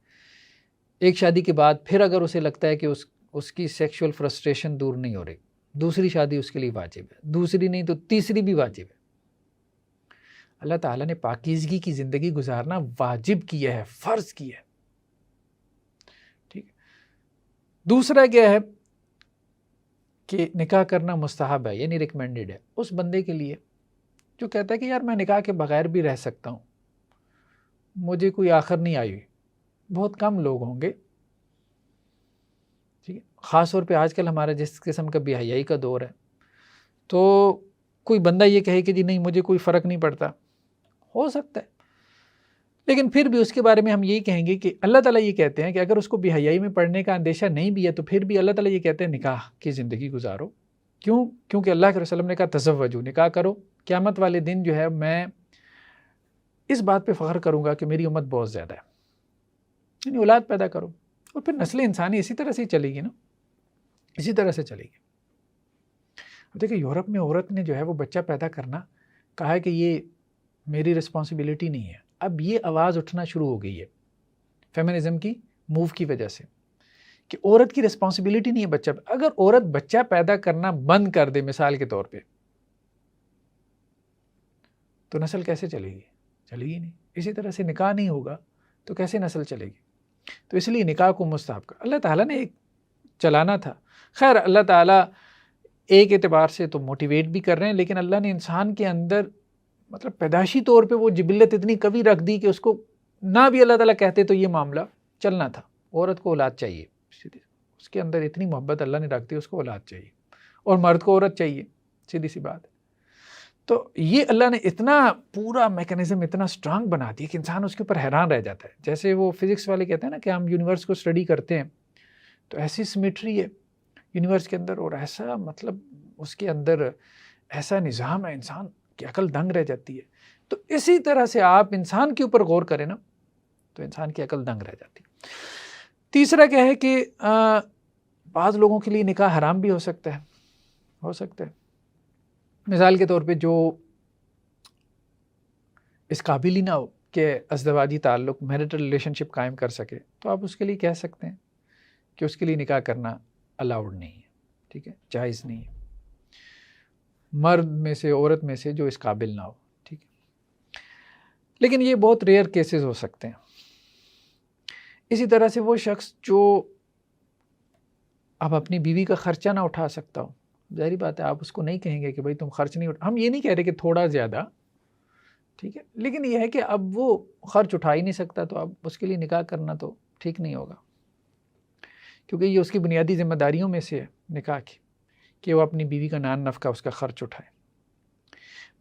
ایک شادی کے بعد پھر اگر اسے لگتا ہے کہ اس کی سیکشول فرسٹریشن دور نہیں ہو رہی، دوسری شادی اس کے لیے واجب ہے. دوسری نہیں تو تیسری بھی واجب ہے. اللہ تعالیٰ نے پاکیزگی کی زندگی گزارنا واجب کیا ہے، فرض کیا ہے. ٹھیک ہے. دوسرا کیا ہے کہ نکاح کرنا مستحب ہے، یعنی ریکمینڈڈ ہے اس بندے کے لیے جو کہتا ہے کہ یار میں نکاح کے بغیر بھی رہ سکتا ہوں، مجھے کوئی آخر نہیں آئی ہوئی. بہت کم لوگ ہوں گے. ٹھیک ہے، خاص طور پہ آج کل ہمارا جس قسم کا بے حیائی کا دور ہے، تو کوئی بندہ یہ کہے کہ جی نہیں مجھے کوئی فرق نہیں پڑتا، ہو سکتا ہے. لیکن پھر بھی اس کے بارے میں ہم یہی کہیں گے کہ اللہ تعالیٰ یہ کہتے ہیں کہ اگر اس کو بے حیائی میں پڑنے کا اندیشہ نہیں بھی ہے تو پھر بھی اللہ تعالیٰ یہ کہتے ہیں نکاح کی زندگی گزارو. کیوں؟ کیونکہ اللہ کے رسول صلی اللہ علیہ وسلم نے کہا تزوجو، نکاح کرو. قیامت والے دن جو ہے میں اس بات پہ فخر کروں گا کہ میری امت بہت زیادہ ہے. یعنی اولاد پیدا کرو، اور پھر نسل انسانی اسی طرح سے ہی چلے گی نا، اسی طرح سے چلے گی. اب دیکھیں یورپ میں عورت نے جو ہے وہ بچہ پیدا کرنا کہا ہے کہ یہ میری رسپانسبلٹی نہیں ہے. اب یہ آواز اٹھنا شروع ہو گئی ہے فیمنزم کی موو کی وجہ سے کہ عورت کی رسپانسبلٹی نہیں ہے بچہ. اگر عورت بچہ پیدا کرنا بند کر دے مثال کے طور پہ تو نسل کیسے چلے گی؟ چلے گی نہیں. اسی طرح سے نکاح نہیں ہوگا تو کیسے نسل چلے گی؟ تو اس لیے نکاح کو مستحب کر اللہ تعالیٰ نے ایک چلانا تھا. خیر اللہ تعالیٰ ایک اعتبار سے تو موٹیویٹ بھی کر رہے ہیں، لیکن اللہ نے انسان کے اندر مطلب پیدائشی طور پہ وہ جبلت اتنی قوی رکھ دی کہ اس کو نہ بھی اللہ تعالیٰ کہتے تو یہ معاملہ چلنا تھا. عورت کو اولاد چاہیے، اس کے اندر اتنی محبت اللہ نے رکھ دی، اس کو اولاد چاہیے، اور مرد کو عورت چاہیے، سیدھی سی بات ہے. تو یہ اللہ نے اتنا پورا میکانزم اتنا اسٹرانگ بنا دیا کہ انسان اس کے اوپر حیران رہ جاتا ہے. جیسے وہ فزکس والے کہتے ہیں نا کہ ہم یونیورس کو اسٹڈی کرتے ہیں تو ایسی سمیٹری ہے یونیورس کے اندر، اور ایسا مطلب اس کے اندر ایسا نظام ہے، انسان کی عقل دنگ رہ جاتی ہے. تو اسی طرح سے آپ انسان کے اوپر غور کریں نا تو انسان کی عقل دنگ رہ جاتی ہے. تیسرا کیا ہے کہ بعض لوگوں کے لیے نکاح حرام بھی ہو سکتا ہے. مثال کے طور پہ جو اس قابل ہی نہ ہو کہ ازدواجی تعلق میرٹل ریلیشن شپ قائم کر سکے، تو آپ اس کے لیے کہہ سکتے ہیں کہ اس کے لیے نکاح کرنا الاؤڈ نہیں ہے. ٹھیک ہے، جائز نہیں ہے. مرد میں سے عورت میں سے جو اس قابل نہ ہو. ٹھیک ہے، لیکن یہ بہت ریئر کیسز ہو سکتے ہیں. اسی طرح سے وہ شخص جو اب اپنی بیوی کا خرچہ نہ اٹھا سکتا ہو، ظاہری بات ہے آپ اس کو نہیں کہیں گے کہ بھائی تم خرچ نہیں ہم یہ نہیں کہہ رہے کہ تھوڑا زیادہ، ٹھیک ہے، لیکن یہ ہے کہ اب وہ خرچ اٹھا ہی نہیں سکتا تو اب اس کے لیے نکاح کرنا تو ٹھیک نہیں ہوگا، کیونکہ یہ اس کی بنیادی ذمہ داریوں میں سے ہے نکاح کی کہ وہ اپنی بیوی کا نان نفقہ اس کا خرچ اٹھائے.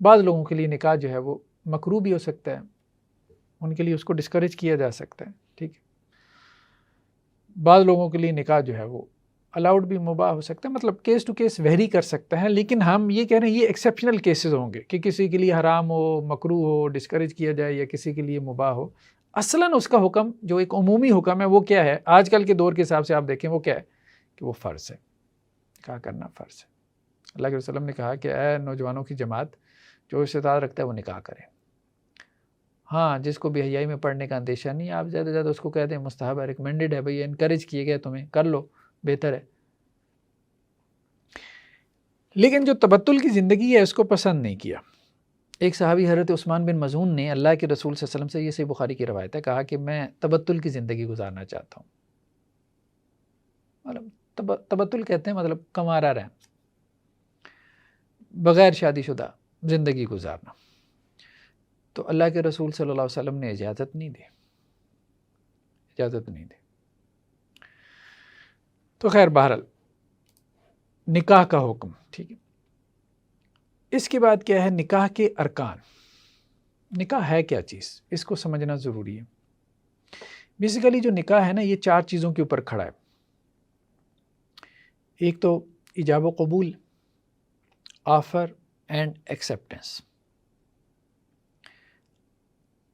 بعض لوگوں کے لیے نکاح جو ہے وہ مکروہ بھی ہو سکتا ہے، ان کے لیے اس کو ڈسکریج کیا جا سکتا ہے. ٹھیک ہے، بعض لوگوں کے لیے نکاح جو ہے وہ الاؤڈ بھی مباح ہو سکتا ہے. مطلب کیس ٹو کیس ویری کر سکتا ہے، لیکن ہم یہ کہہ رہے ہیں یہ ایکسیپشنل کیسز ہوں گے کہ کسی کے لیے حرام ہو، مکروہ ہو، ڈسکریج کیا جائے، یا کسی کے لیے مباح ہو. اصلاً اس کا حکم جو ایک عمومی حکم ہے وہ کیا ہے؟ آج کل کے دور کے حساب سے آپ دیکھیں وہ کیا ہے کہ وہ فرض ہے، نکاح کرنا فرض ہے. اللہ کے رسول نے کہا کہ اے نوجوانوں کی جماعت، جو استطاعت رکھتا ہے وہ نکاح کرے. ہاں، جس کو بے حیائی میں پڑھنے کا اندیشہ نہیں، آپ زیادہ سے زیادہ اس کو کہہ دیں مستحب ہے، ریکمینڈڈ ہے، بھئی انکریج کیے گئے، تمہیں کر لو، بہتر ہے. لیکن جو تبتل کی زندگی ہے اس کو پسند نہیں کیا. ایک صحابی حضرت عثمان بن مظعون نے اللہ کے رسول صلی اللہ علیہ وسلم سے، یہ صحیح بخاری کی روایت ہے، کہا کہ میں تبتل کی زندگی گزارنا چاہتا ہوں. مطلب تبتل کہتے ہیں مطلب کمارا رہنا، بغیر شادی شدہ زندگی گزارنا. تو اللہ کے رسول صلی اللہ علیہ وسلم نے اجازت نہیں دی. تو خیر بہرحال نکاح کا حکم، ٹھیک ہے. اس کے بعد کیا ہے نکاح کے ارکان. نکاح ہے کیا چیز، اس کو سمجھنا ضروری ہے. بیسیکلی جو نکاح ہے نا، یہ 4 چیزوں کے اوپر کھڑا ہے. ایک تو ایجاب و قبول، آفر اینڈ ایکسیپٹنس.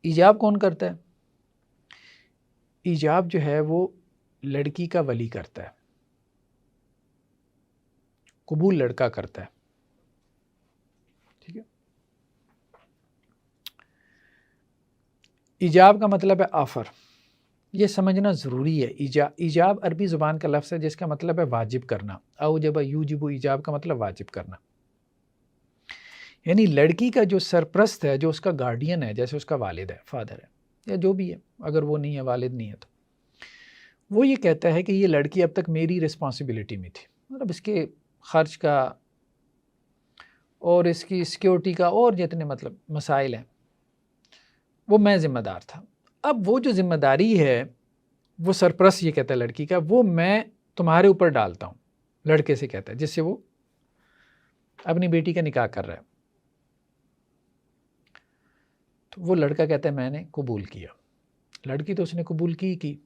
ایجاب کون کرتا ہے؟ ایجاب جو ہے وہ لڑکی کا ولی کرتا ہے، قبول لڑکا کرتا ہے. ٹھیک ہے. ایجاب کا مطلب ہے آفر. یہ سمجھنا ضروری ہے. ایجاب عربی زبان کا لفظ ہے جس کا مطلب ہے واجب کرنا. اوجب یوجب، ایجاب کا مطلب واجب کرنا. یعنی لڑکی کا جو سرپرست ہے، جو اس کا گارڈین ہے، جیسے اس کا والد ہے، فادر ہے، یا جو بھی ہے، اگر وہ نہیں ہے، والد نہیں ہے، تو وہ یہ کہتا ہے کہ یہ لڑکی اب تک میری رسپانسبلٹی میں تھی. مطلب اس کے خرچ کا اور اس کی سیکیورٹی کا اور جتنے مطلب مسائل ہیں وہ میں ذمہ دار تھا. اب وہ جو ذمہ داری ہے، وہ سرپرست یہ کہتا ہے لڑکی کا، وہ میں تمہارے اوپر ڈالتا ہوں. لڑکے سے کہتا ہے، جس سے وہ اپنی بیٹی کا نکاح کر رہا ہے. تو وہ لڑکا کہتا ہے میں نے قبول کیا. لڑکی تو اس نے قبول کی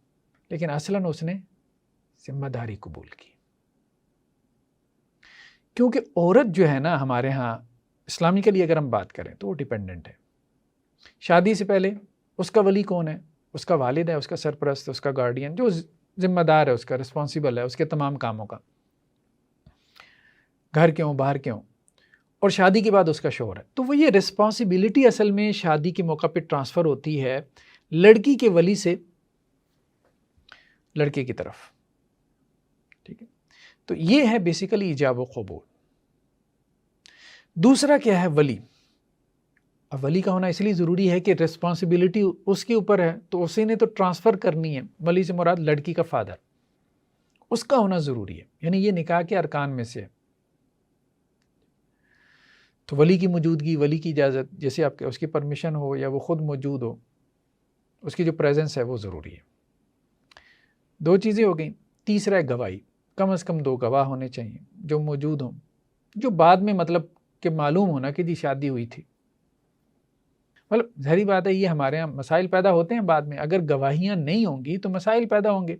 لیکن اصلاً اس نے ذمہ داری قبول کی. کیونکہ عورت جو ہے نا ہمارے ہاں اسلامکلی اگر ہم بات کریں تو وہ ڈیپینڈنٹ ہے. شادی سے پہلے اس کا ولی کون ہے؟ اس کا والد ہے، اس کا سرپرست، اس کا گارڈین، جو ذمہ دار ہے، اس کا رسپانسیبل ہے اس کے تمام کاموں کا، گھر کے ہوں باہر کے ہوں. اور شادی کے بعد اس کا شوہر ہے. تو وہ یہ رسپانسبلٹی اصل میں شادی کے موقع پہ ٹرانسفر ہوتی ہے لڑکی کے ولی سے لڑکے کی طرف. ٹھیک ہے. تو یہ ہے بیسیکلی ایجاب و قبول. دوسرا کیا ہے؟ ولی. اب ولی کا ہونا اس لیے ضروری ہے کہ رسپانسبلٹی اس کے اوپر ہے تو اسی نے تو ٹرانسفر کرنی ہے. ولی سے مراد لڑکی کا فادر، اس کا ہونا ضروری ہے. یعنی یہ نکاح کے ارکان میں سے ہے. تو ولی کی موجودگی، ولی کی اجازت، جیسے آپ کے اس کی پرمیشن ہو یا وہ خود موجود ہو، اس کی جو پریزنس ہے وہ ضروری ہے. 2 چیزیں ہو گئیں. تیسرا ہے گواہی. کم از کم 2 گواہ ہونے چاہیے جو موجود ہوں، جو بعد میں مطلب کہ معلوم ہونا کہ جی شادی ہوئی تھی. مطلب ظاہری بات ہے یہ ہمارے یہاں مسائل پیدا ہوتے ہیں بعد میں. اگر گواہیاں نہیں ہوں گی تو مسائل پیدا ہوں گے.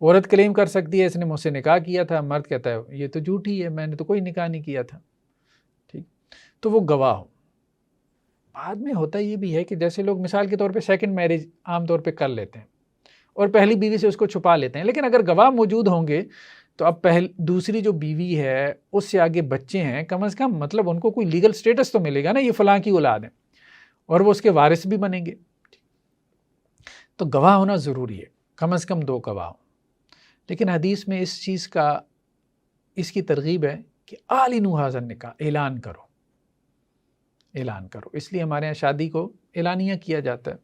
عورت کلیم کر سکتی ہے اس نے مجھ سے نکاح کیا تھا، مرد کہتا ہے یہ تو جھوٹی ہے، میں نے تو کوئی نکاح نہیں کیا تھا. ٹھیک. تو وہ گواہ ہو. بعد میں ہوتا یہ بھی ہے کہ جیسے لوگ مثال کے طور پہ سیکنڈ میرج عام طور پہ کر لیتے ہیں اور پہلی بیوی سے اس کو چھپا لیتے ہیں. لیکن اگر گواہ موجود ہوں گے تو اب دوسری جو بیوی ہے اس سے آگے بچے ہیں، کم از کم مطلب ان کو کوئی لیگل سٹیٹس تو ملے گا نا، یہ فلاں کی اولاد ہے، اور وہ اس کے وارث بھی بنیں گے. تو گواہ ہونا ضروری ہے، کم از کم 2 گواہ ہوں. لیکن حدیث میں اس چیز کا، اس کی ترغیب ہے کہ اعلنوا ھذا النکاح، اعلان کرو، اعلان کرو. اس لیے ہمارے یہاں شادی کو اعلانیہ کیا جاتا ہے،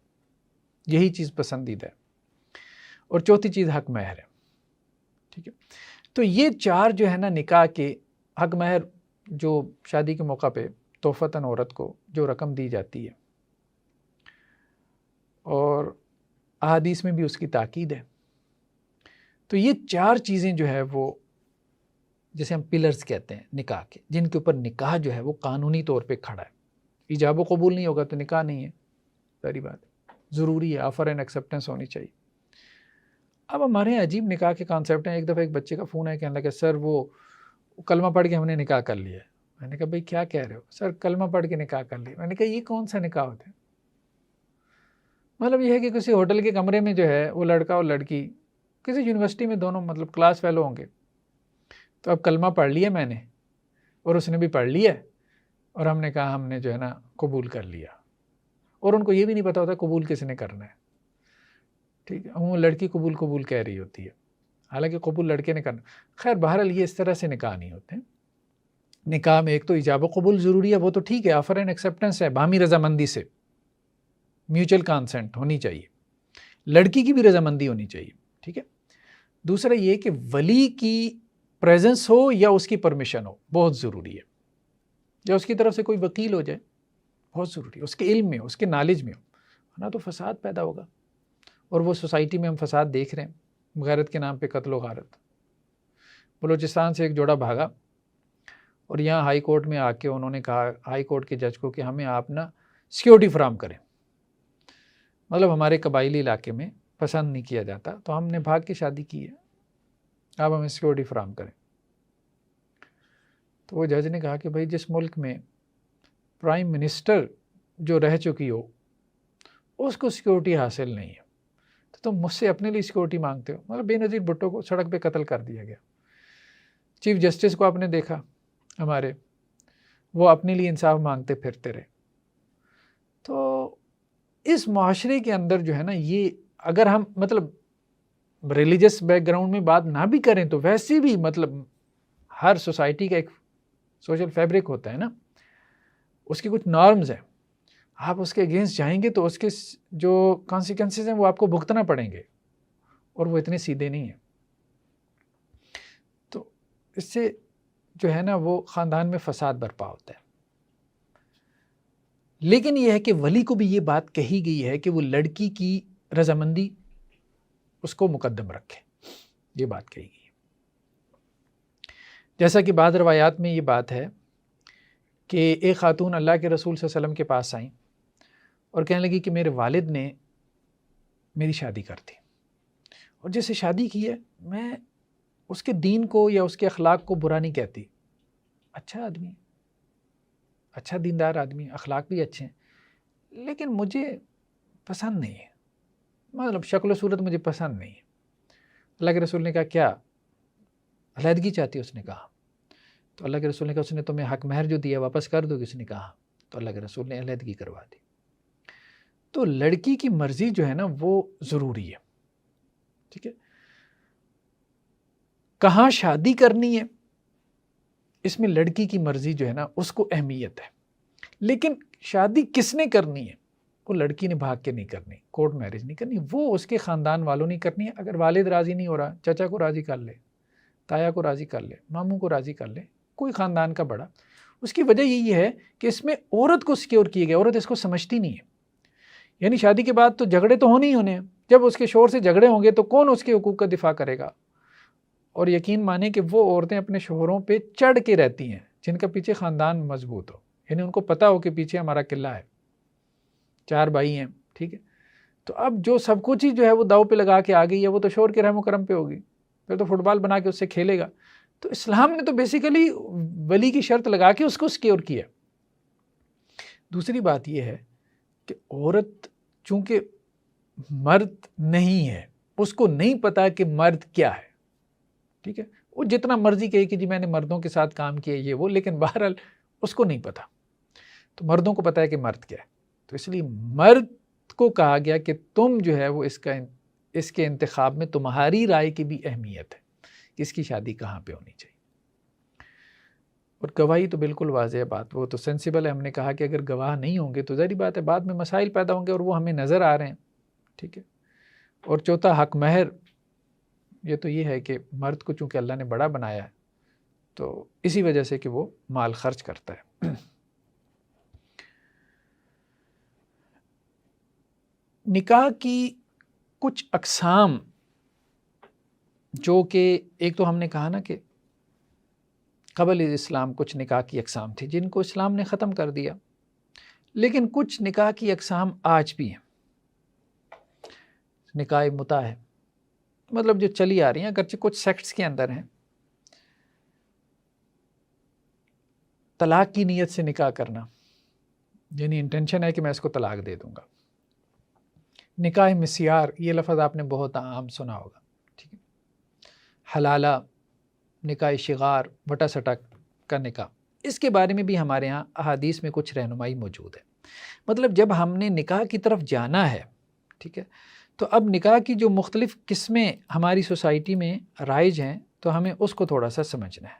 یہی چیز پسندیدہ ہے. اور چوتھی چیز حق مہر ہے. ٹھیک ہے. تو یہ 4 جو ہے نا نکاح کے حق مہر، جو شادی کے موقع پہ تحفتاً عورت کو جو رقم دی جاتی ہے، اور احادیث میں بھی اس کی تاکید ہے. تو یہ 4 چیزیں جو ہے وہ جسے ہم پلرز کہتے ہیں نکاح کے، جن کے اوپر نکاح جو ہے وہ قانونی طور پہ کھڑا ہے. ایجاب و قبول نہیں ہوگا تو نکاح نہیں ہے، ساری بات ضروری ہے. آفر اینڈ ایکسیپٹنس ہونی چاہیے. اب ہمارے یہاں عجیب نکاح کے کانسیپٹ ہیں. ایک دفعہ ایک بچے کا فون ہے، کہنے لگا سر وہ کلمہ پڑھ کے ہم نے نکاح کر لیا ہے. میں نے کہا بھائی کیا کہہ رہے ہو؟ سر کلمہ پڑھ کے نکاح کر لیا. میں نے کہا یہ کون سا نکاح ہوتا ہے؟ مطلب یہ ہے کہ کسی ہوٹل کے کمرے میں جو ہے وہ لڑکا اور لڑکی کسی یونیورسٹی میں دونوں مطلب کلاس فیلو ہوں گے، تو اب کلمہ پڑھ لیا میں نے اور اس نے بھی پڑھ لیا اور ہم نے کہا ہم نے جو ہے نا قبول کر لیا، اور ان کو یہ بھی نہیں پتا ہوتا قبول کس نے کرنا ہے. ٹھیک ہے، وہ لڑکی قبول کہہ رہی ہوتی ہے، حالانکہ قبول لڑکے نے کرنا. خیر بہرحال یہ اس طرح سے نکاح نہیں ہوتے. نکاح میں ایک تو ایجاب و قبول ضروری ہے، وہ تو ٹھیک ہے، آفر اینڈ ایکسیپٹنس ہے، باہمی رضامندی سے، میوچل کانسنٹ ہونی چاہیے، لڑکی کی بھی رضامندی ہونی چاہیے. ٹھیک ہے. دوسرا یہ کہ ولی کی پریزنس ہو یا اس کی پرمیشن ہو، بہت ضروری ہے. یا اس کی طرف سے کوئی وکیل ہو جائے، بہت ضروری ہے، اس کے علم میں ہو، اس کے نالج میں ہو، ورنہ تو فساد پیدا ہوگا. اور وہ سوسائٹی میں ہم فساد دیکھ رہے ہیں، غیرت کے نام پہ قتل و غارت. بلوچستان سے ایک جوڑا بھاگا اور یہاں ہائی کورٹ میں آ کے انہوں نے کہا ہائی کورٹ کے جج کو کہ ہمیں آپ نا سیکیورٹی فراہم کریں، مطلب ہمارے قبائلی علاقے میں پسند نہیں کیا جاتا تو ہم نے بھاگ کے شادی کی ہے، آپ ہمیں سیکیورٹی فراہم کریں. تو وہ جج نے کہا کہ بھائی جس ملک میں پرائم منسٹر جو رہ چکی ہو اس کو سیکیورٹی حاصل نہیں ہے تو تم مجھ سے اپنے لیے سیکیورٹی مانگتے ہو. مطلب بے نظیر بھٹو کو سڑک پہ قتل کر دیا گیا. چیف جسٹس کو آپ نے دیکھا ہمارے، وہ اپنے لیے انصاف مانگتے پھرتے رہے. تو اس معاشرے کے اندر جو ہے نا یہ اگر ہم مطلب ریلیجس بیک گراؤنڈ میں بات نہ بھی کریں تو ویسے بھی مطلب ہر سوسائٹی کا ایک سوشل فیبرک ہوتا ہے نا، اس کی کچھ نارمز ہیں. آپ اس کے اگینسٹ جائیں گے تو اس کے جو کانسیکوینسز ہیں وہ آپ کو بھگتنا پڑیں گے، اور وہ اتنے سیدھے نہیں ہیں. تو اس سے جو ہے نا وہ خاندان میں فساد برپا ہوتا ہے. لیکن یہ ہے کہ ولی کو بھی یہ بات کہی گئی ہے کہ وہ لڑکی کی رضامندی اس کو مقدم رکھے، یہ بات کہی گئی ہے. جیسا کہ بعض روایات میں یہ بات ہے کہ ایک خاتون اللہ کے رسول صلی اللہ علیہ وسلم کے پاس آئیں اور کہنے لگی کہ میرے والد نے میری شادی کر دی، اور جسے شادی کی ہے میں اس کے دین کو یا اس کے اخلاق کو برا نہیں کہتی، اچھا آدمی، اچھا دیندار آدمی، اخلاق بھی اچھے ہیں، لیکن مجھے پسند نہیں ہے، مطلب شکل و صورت مجھے پسند نہیں ہے. اللہ کے رسول نے کہا کیا علیحدگی چاہتی ہے؟ اس نے کہا. تو اللہ کے رسول نے کہا اس نے تمہیں حق مہر جو دیا واپس کر دو گی؟ اس نے کہا. تو اللہ کے رسول نے علیحدگی کروا دی. تو لڑکی کی مرضی جو ہے نا وہ ضروری ہے. ٹھیک ہے. کہاں شادی کرنی ہے اس میں لڑکی کی مرضی جو ہے نا اس کو اہمیت ہے، لیکن شادی کس نے کرنی ہے؟ وہ لڑکی نے بھاگ کے نہیں کرنی، کورٹ میرج نہیں کرنی، وہ اس کے خاندان والوں نہیں کرنی ہے. اگر والد راضی نہیں ہو رہا، چچا کو راضی کر لے، تایا کو راضی کر لے، ماموں کو راضی کر لے، کوئی خاندان کا بڑا. اس کی وجہ یہی ہے کہ اس میں عورت کو سیکیور کیے گئے، عورت اس کو سمجھتی نہیں ہے. یعنی شادی کے بعد تو جھگڑے تو ہونے ہی ہونے ہیں، جب اس کے شوہر سے جھگڑے ہوں گے تو کون اس کے حقوق کا دفاع کرے گا؟ اور یقین مانیں کہ وہ عورتیں اپنے شوہروں پہ چڑھ کے رہتی ہیں جن کا پیچھے خاندان مضبوط ہو، یعنی ان کو پتہ ہو کہ پیچھے ہمارا قلعہ ہے، 4 بھائی ہیں. ٹھیک ہے. تو اب جو سب کچھ ہی جو ہے وہ داؤ پہ لگا کے آ گئی ہے، وہ تو شوہر کے رحم و کرم پہ ہوگی، پھر تو فٹ بال بنا کے اس سے کھیلے گا. تو اسلام نے تو بیسیکلی ولی کی شرط لگا کے اس کو سیکیور کیا. دوسری بات یہ ہے کہ عورت چونکہ مرد نہیں ہے، اس کو نہیں پتا کہ مرد کیا ہے. ٹھیک ہے. وہ جتنا مرضی کہے کہ جی میں نے مردوں کے ساتھ کام کیا یہ وہ، لیکن بہرحال اس کو نہیں پتا. تو مردوں کو پتا ہے کہ مرد کیا ہے. تو اس لیے مرد کو کہا گیا کہ تم جو ہے وہ اس کے انتخاب میں تمہاری رائے کی بھی اہمیت ہے کہ اس کی شادی کہاں پہ ہونی چاہیے. اور گواہی تو بالکل واضح بات، وہ تو سینسیبل ہے. ہم نے کہا کہ اگر گواہ نہیں ہوں گے تو ظاہری بات ہے بعد میں مسائل پیدا ہوں گے، اور وہ ہمیں نظر آ رہے ہیں. ٹھیک ہے. اور چوتھا حق مہر، یہ تو یہ ہے کہ مرد کو چونکہ اللہ نے بڑا بنایا ہے تو اسی وجہ سے کہ وہ مال خرچ کرتا ہے. نکاح کی کچھ اقسام جو کہ ایک تو ہم نے کہا نا کہ قبل اسلام کچھ نکاح کی اقسام تھی جن کو اسلام نے ختم کر دیا، لیکن کچھ نکاح کی اقسام آج بھی ہیں. نکاح متع ہے، مطلب جو چلی آ رہی ہیں، اگرچہ کچھ سیکٹس کے اندر ہیں. طلاق کی نیت سے نکاح کرنا، یعنی انٹینشن ہے کہ میں اس کو طلاق دے دوں گا. نکاح مسیار، یہ لفظ آپ نے بہت عام سنا ہوگا. ٹھیک ہے. حلالہ، نکاح شغار، وٹا سٹا کا نکاح، اس کے بارے میں بھی ہمارے ہاں احادیث میں کچھ رہنمائی موجود ہے۔ مطلب جب ہم نے نکاح کی طرف جانا ہے، ٹھیک ہے، تو اب نکاح کی جو مختلف قسمیں ہماری سوسائٹی میں رائج ہیں تو ہمیں اس کو تھوڑا سا سمجھنا ہے۔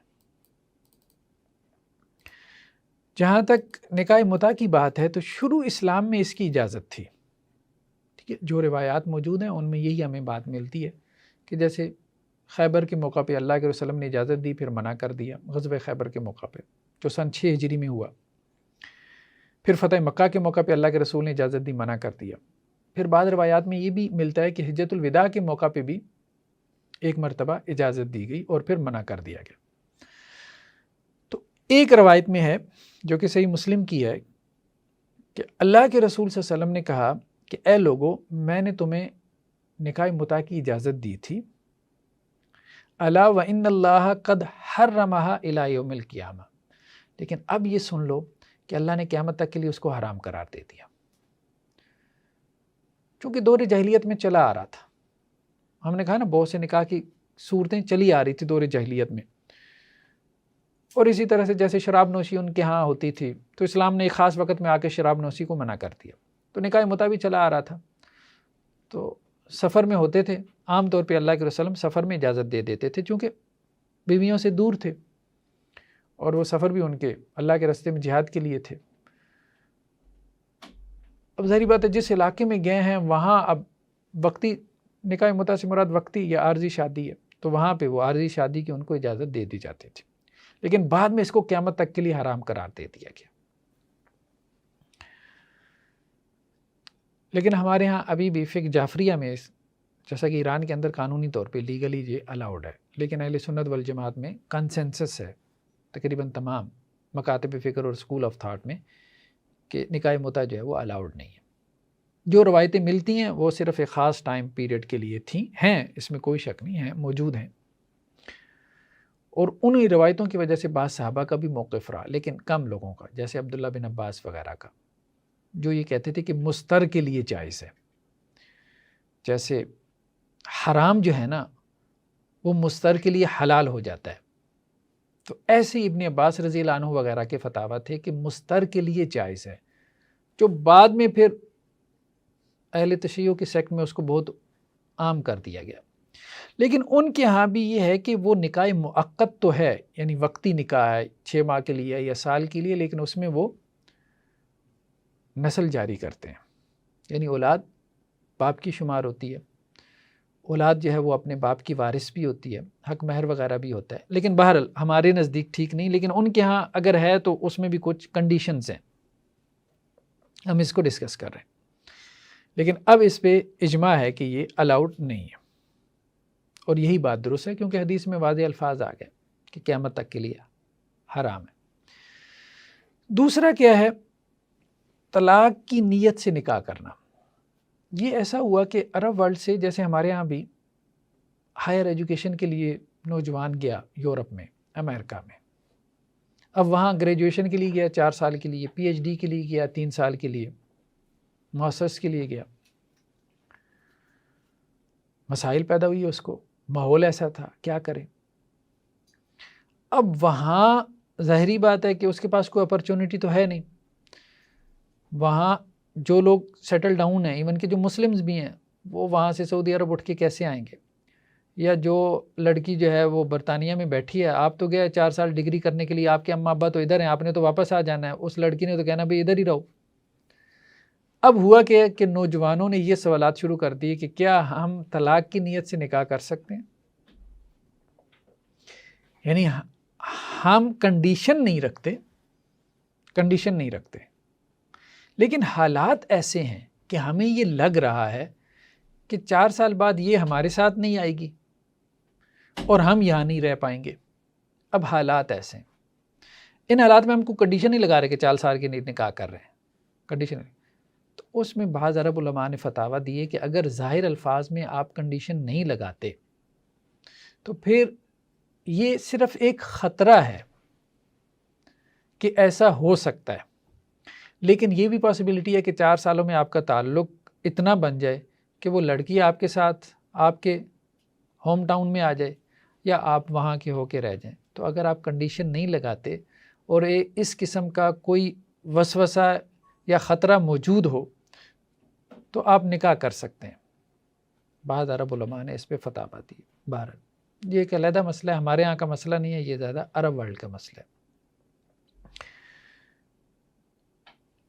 جہاں تک نکاح متع کی بات ہے تو شروع اسلام میں اس کی اجازت تھی، ٹھیک ہے، جو روایات موجود ہیں ان میں یہی ہمیں بات ملتی ہے کہ جیسے خیبر کے موقع پہ اللہ کے رسول نے اجازت دی، پھر منع کر دیا غزوہ خیبر کے موقع پہ جو سن 6 ہجری میں ہوا، پھر فتح مکہ کے موقع پہ اللہ کے رسول نے اجازت دی، منع کر دیا، پھر بعض روایات میں یہ بھی ملتا ہے کہ حجۃ الوداع کے موقع پہ بھی ایک مرتبہ اجازت دی گئی اور پھر منع کر دیا گیا۔ تو ایک روایت میں ہے جو کہ صحیح مسلم کی ہے کہ اللہ کے رسول صلی اللہ علیہ وسلم نے کہا کہ اے لوگو، میں نے تمہیں نکاح متع کی اجازت دی تھی، الا وان اللہ قد حرمھا الی یوم القیامہ، لیکن اب یہ سن لو کہ اللہ نے قیامت تک کے لیے اس کو حرام قرار دے دیا، چونکہ دور جاہلیت میں چلا آ رہا تھا۔ ہم نے کہا نا بہت سے نکاح کی صورتیں چلی آ رہی تھی دور جاہلیت میں، اور اسی طرح سے جیسے شراب نوشی ان کے ہاں ہوتی تھی تو اسلام نے ایک خاص وقت میں آ کے شراب نوشی کو منع کر دیا، تو نکاح متع بھی چلا آ رہا تھا، تو سفر میں ہوتے تھے، عام طور پہ اللہ کے رسول سفر میں اجازت دے دیتے تھے چونکہ بیویوں سے دور تھے اور وہ سفر بھی ان کے اللہ کے راستے میں جہاد کے لیے تھے۔ اب ظاہری بات ہے جس علاقے میں گئے ہیں وہاں اب وقتی نکاح متع سے مراد وقتی یا عارضی شادی ہے، تو وہاں پہ وہ عارضی شادی کی ان کو اجازت دے دی جاتی تھی، لیکن بعد میں اس کو قیامت تک کے لیے حرام قرار دے دیا گیا۔ لیکن ہمارے ہاں ابھی بھی فقہ جعفریہ میں جیسا کہ ایران کے اندر قانونی طور پہ لیگلی یہ الاؤڈ ہے، لیکن اہل سنت والجماعت میں کنسنسس ہے تقریباً تمام مکاتب فکر اور اسکول آف تھاٹ میں کہ نکاح متع جو ہے وہ الاؤڈ نہیں ہے۔ جو روایتیں ملتی ہیں وہ صرف ایک خاص ٹائم پیریڈ کے لیے تھیں، ہیں اس میں کوئی شک نہیں ہے، موجود ہیں، اور ان روایتوں کی وجہ سے بعض صحابہ کا بھی موقف رہا، لیکن کم لوگوں کا، جیسے عبداللہ بن عباس وغیرہ کا، جو یہ کہتے تھے کہ مستر کے لیے جائز ہے، جیسے حرام جو ہے نا وہ مستر کے لیے حلال ہو جاتا ہے، تو ایسے ابن عباس رضی اللہ عنہ وغیرہ کے فتاوی تھے کہ مستر کے لیے جائز ہے، جو بعد میں پھر اہل تشیع کی سیکٹ میں اس کو بہت عام کر دیا گیا۔ لیکن ان کے ہاں بھی یہ ہے کہ وہ نکاح مؤقت تو ہے، یعنی وقتی نکاح ہے 6 ماہ کے لیے یا سال کے لیے، لیکن اس میں وہ نسل جاری کرتے ہیں، یعنی اولاد باپ کی شمار ہوتی ہے، اولاد جو ہے وہ اپنے باپ کی وارث بھی ہوتی ہے، حق مہر وغیرہ بھی ہوتا ہے، لیکن بہرحال ہمارے نزدیک ٹھیک نہیں، لیکن ان کے ہاں اگر ہے تو اس میں بھی کچھ کنڈیشنز ہیں، ہم اس کو ڈسکس کر رہے ہیں، لیکن اب اس پہ اجماع ہے کہ یہ الاؤڈ نہیں ہے، اور یہی بات درست ہے کیونکہ حدیث میں واضح الفاظ آ گئے کہ قیامت تک کے لیے حرام ہے۔ دوسرا کیا ہے؟ طلاق کی نیت سے نکاح کرنا۔ یہ ایسا ہوا کہ عرب ورلڈ سے، جیسے ہمارے ہاں بھی ہائر ایجوکیشن کے لیے نوجوان گیا یورپ میں، امریکہ میں، اب وہاں گریجویشن کے لیے گیا 4 سال کے لیے، پی ایچ ڈی کے لیے گیا 3 سال کے لیے، ماسٹرز کے لیے گیا، مسائل پیدا ہوئی اس کو، ماحول ایسا تھا، کیا کرے؟ اب وہاں ظاہری بات ہے کہ اس کے پاس کوئی اپرچونٹی تو ہے نہیں، وہاں جو لوگ سیٹل ڈاؤن ہیں، ایون کہ جو مسلمز بھی ہیں، وہ وہاں سے سعودی عرب اٹھ کے کیسے آئیں گے؟ یا جو لڑکی جو ہے وہ برطانیہ میں بیٹھی ہے، آپ تو گئے 4 سال ڈگری کرنے کے لیے، آپ کے اماں ابا تو ادھر ہیں، آپ نے تو واپس آ جانا ہے، اس لڑکی نے تو کہنا بھائی ادھر ہی رہو۔ اب ہوا کہ نوجوانوں نے یہ سوالات شروع کر دیے کہ کیا ہم طلاق کی نیت سے نکاح کر سکتے ہیں؟ یعنی ہم کنڈیشن نہیں رکھتے، لیکن حالات ایسے ہیں کہ ہمیں یہ لگ رہا ہے کہ 4 سال بعد یہ ہمارے ساتھ نہیں آئے گی اور ہم یہاں نہیں رہ پائیں گے۔ اب حالات ایسے ہیں، ان حالات میں ہم کو کنڈیشن نہیں لگا رہے کہ 4 سال کے نکاح کر رہے ہیں، کنڈیشن، تو اس میں بعض عرب علماء نے فتاویٰ دیے کہ اگر ظاہر الفاظ میں آپ کنڈیشن نہیں لگاتے تو پھر یہ صرف ایک خطرہ ہے کہ ایسا ہو سکتا ہے، لیکن یہ بھی پاسبلٹی ہے کہ 4 سالوں میں آپ کا تعلق اتنا بن جائے کہ وہ لڑکی آپ کے ساتھ آپ کے ہوم ٹاؤن میں آ جائے یا آپ وہاں کے ہو کے رہ جائیں۔ تو اگر آپ کنڈیشن نہیں لگاتے اور اس قسم کا کوئی وسوسہ یا خطرہ موجود ہو تو آپ نکاح کر سکتے ہیں۔ بعض عرب علماء نے اس پہ فتاوی دی۔ بہرحال یہ ایک علیحدہ مسئلہ ہے، ہمارے ہاں کا مسئلہ نہیں ہے، یہ زیادہ عرب ورلڈ کا مسئلہ ہے۔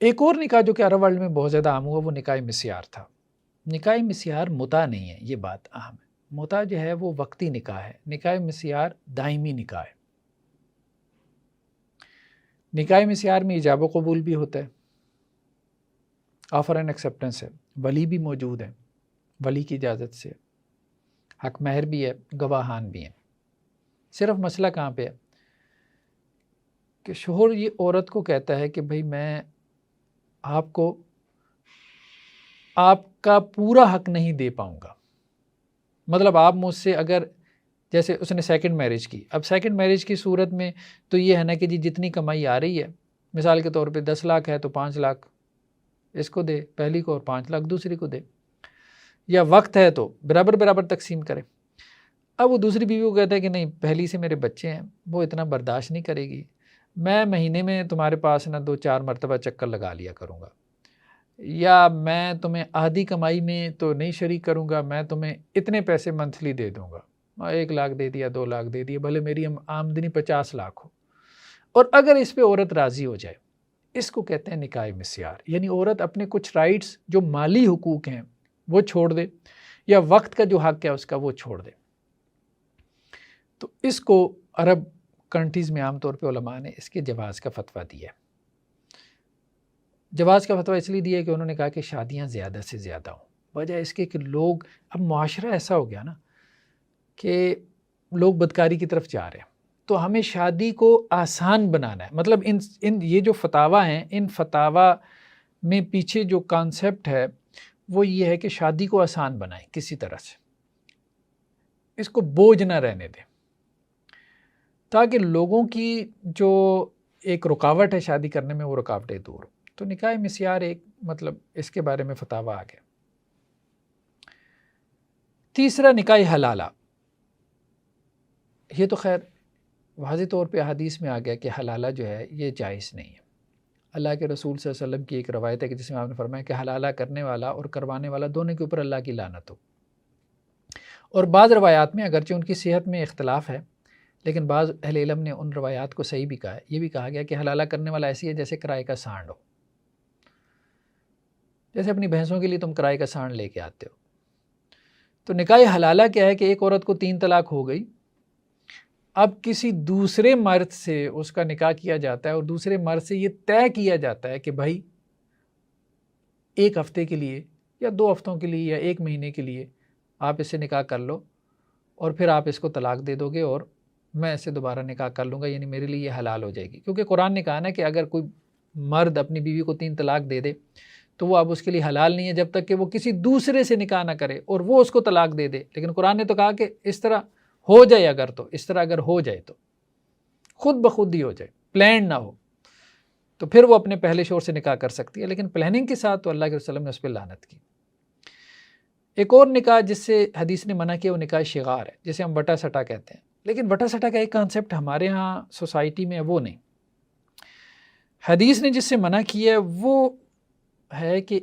ایک اور نکاح جو کہ عرب ورلڈ میں بہت زیادہ عام ہوا وہ نکاح مسیار تھا۔ نکاح مسیار متع نہیں ہے، یہ بات اہم ہے۔ متع جو ہے وہ وقتی نکاح ہے، نکاح مسیار دائمی نکاح ہے۔ نکاح مسیار میں ایجاب و قبول بھی ہوتا ہے، آفر اینڈ ایکسیپٹنس ہے، ولی بھی موجود ہے، ولی کی اجازت سے، حق مہر بھی ہے، گواہان بھی ہیں۔ صرف مسئلہ کہاں پہ ہے کہ شوہر یہ عورت کو کہتا ہے کہ بھئی میں آپ کو آپ کا پورا حق نہیں دے پاؤں گا، مطلب آپ مجھ سے اگر جیسے اس نے سیکنڈ میرج کی، اب سیکنڈ میرج کی صورت میں تو یہ ہے نا کہ جتنی کمائی آ رہی ہے، مثال کے طور پہ 10 لاکھ ہے تو 5 لاکھ اس کو دے پہلی کو اور 5 لاکھ دوسری کو دے، یا وقت ہے تو برابر برابر تقسیم کرے۔ اب وہ دوسری بیوی کو کہتا ہے کہ نہیں، پہلی سے میرے بچے ہیں، وہ اتنا برداشت نہیں کرے گی، میں مہینے میں تمہارے پاس نا 2-4 مرتبہ چکر لگا لیا کروں گا، یا میں تمہیں آدھی کمائی میں تو نہیں شریک کروں گا، میں تمہیں اتنے پیسے منتھلی دے دوں گا، 1 لاکھ دے دیا، 2 لاکھ دے دیا، بھلے میری آمدنی 50 لاکھ ہو۔ اور اگر اس پہ عورت راضی ہو جائے، اس کو کہتے ہیں نکاح مسیار، یعنی عورت اپنے کچھ رائٹس جو مالی حقوق ہیں وہ چھوڑ دے، یا وقت کا جو حق ہے اس کا وہ چھوڑ دے۔ تو اس کو عرب کنٹریز میں عام طور پہ علماء نے اس کے جواز کا فتویٰ دیا ہے۔ جواز کا فتویٰ اس لیے دیا ہے کہ انہوں نے کہا کہ شادیاں زیادہ سے زیادہ ہوں، وجہ اس کے کہ لوگ اب معاشرہ ایسا ہو گیا نا کہ لوگ بدکاری کی طرف جا رہے ہیں، تو ہمیں شادی کو آسان بنانا ہے۔ مطلب یہ جو فتاویٰ ہیں، ان فتاویٰ میں پیچھے جو کانسیپٹ ہے وہ یہ ہے کہ شادی کو آسان بنائیں، کسی طرح سے اس کو بوجھ نہ رہنے دیں، تاکہ لوگوں کی جو ایک رکاوٹ ہے شادی کرنے میں وہ رکاوٹیں دور ہو۔ تو نکاح مسیار ایک مطلب اس کے بارے میں فتاویٰ آ گیا۔ تیسرا نکاح حلالہ، یہ تو خیر واضح طور پہ حدیث میں آ گیا کہ حلالہ جو ہے یہ جائز نہیں ہے۔ اللہ کے رسول صلی اللہ علیہ وسلم کی ایک روایت ہے کہ جس میں آپ نے فرمایا کہ حلالہ کرنے والا اور کروانے والا دونوں کے اوپر اللہ کی لعنت ہو۔ اور بعض روایات میں اگرچہ ان کی صحت میں اختلاف ہے، لیکن بعض اہل علم نے ان روایات کو صحیح بھی کہا ہے۔ یہ بھی کہا گیا کہ حلالہ کرنے والا ایسی ہے جیسے کرائے کا سانڈ ہو، جیسے اپنی بھینسوں کے لیے تم کرائے کا سانڈ لے کے آتے ہو۔ تو نکاح حلالہ کیا ہے کہ ایک عورت کو 3 طلاق ہو گئی، اب کسی دوسرے مرد سے اس کا نکاح کیا جاتا ہے، اور دوسرے مرد سے یہ طے کیا جاتا ہے کہ بھائی 1 ہفتے کے لیے یا 2 ہفتوں کے لیے یا 1 مہینے کے لیے آپ اس سے نکاح کر لو، اور پھر آپ اس کو طلاق دے دو گے اور میں اسے دوبارہ نکاح کر لوں گا، یعنی میرے لیے یہ حلال ہو جائے گی۔ کیونکہ قرآن نے کہا نا کہ اگر کوئی مرد اپنی بیوی کو 3 طلاق دے دے تو وہ اب اس کے لیے حلال نہیں ہے جب تک کہ وہ کسی دوسرے سے نکاح نہ کرے اور وہ اس کو طلاق دے دے۔ لیکن قرآن نے تو کہا کہ اس طرح ہو جائے، اگر تو اس طرح اگر ہو جائے تو خود بخود ہی ہو جائے، پلان نہ ہو، تو پھر وہ اپنے پہلے شوہر سے نکاح کر سکتی ہے، لیکن پلاننگ کے ساتھ تو اللہ کے رسول نے اس پہ لعنت کی۔ ایک اور نکاح جس سے حدیث نے منع کیا وہ نکاح شغار ہے، جسے ہم بٹا سٹا کہتے ہیں، لیکن بٹا سٹا کا ایک کانسیپٹ ہمارے ہاں سوسائٹی میں ہے، وہ نہیں۔ حدیث نے جس سے منع کیا ہے وہ ہے کہ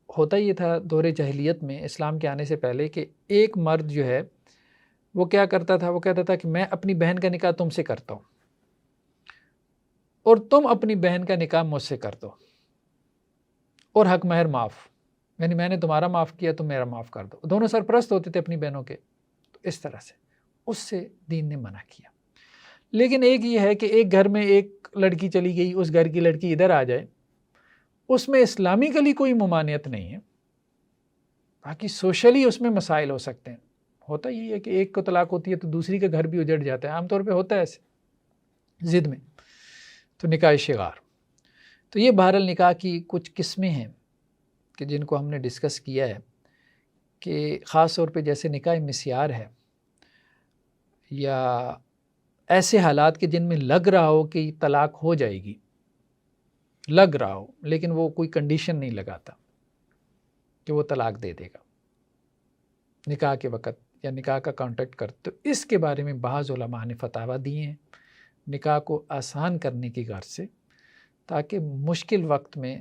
ہوتا یہ تھا دور جاہلیت میں، اسلام کے آنے سے پہلے، کہ ایک مرد جو ہے وہ کیا کرتا تھا، وہ کہتا تھا کہ میں اپنی بہن کا نکاح تم سے کرتا ہوں اور تم اپنی بہن کا نکاح مجھ سے کر دو، اور حق مہر معاف، یعنی میں نے تمہارا معاف کیا تم میرا معاف کر دو۔ دونوں سرپرست ہوتے تھے اپنی بہنوں کے، تو اس طرح سے اس سے دین نے منع کیا۔ لیکن ایک یہ ہے کہ ایک گھر میں ایک لڑکی چلی گئی، اس گھر کی لڑکی ادھر آ جائے، اس میں اسلامیکلی کوئی ممانعت نہیں ہے، باقی سوشلی اس میں مسائل ہو سکتے ہیں۔ ہوتا یہ ہے کہ ایک کو طلاق ہوتی ہے تو دوسری کا گھر بھی اجڑ جاتا ہے، عام طور پہ ہوتا ہے ایسے ضد میں۔ تو نکاح شغار، تو یہ بہرحال نکاح کی کچھ قسمیں ہیں کہ جن کو ہم نے ڈسکس کیا ہے، کہ خاص طور پہ جیسے نکاح مسیار ہے، یا ایسے حالات کے جن میں لگ رہا ہو کہ طلاق ہو جائے گی، لگ رہا ہو لیکن وہ کوئی کنڈیشن نہیں لگاتا کہ وہ طلاق دے دے گا نکاح کے وقت یا نکاح کا کانٹیکٹ کر، تو اس کے بارے میں بعض علماء نے فتاویٰ دیے ہیں، نکاح کو آسان کرنے کی غرض سے، تاکہ مشکل وقت میں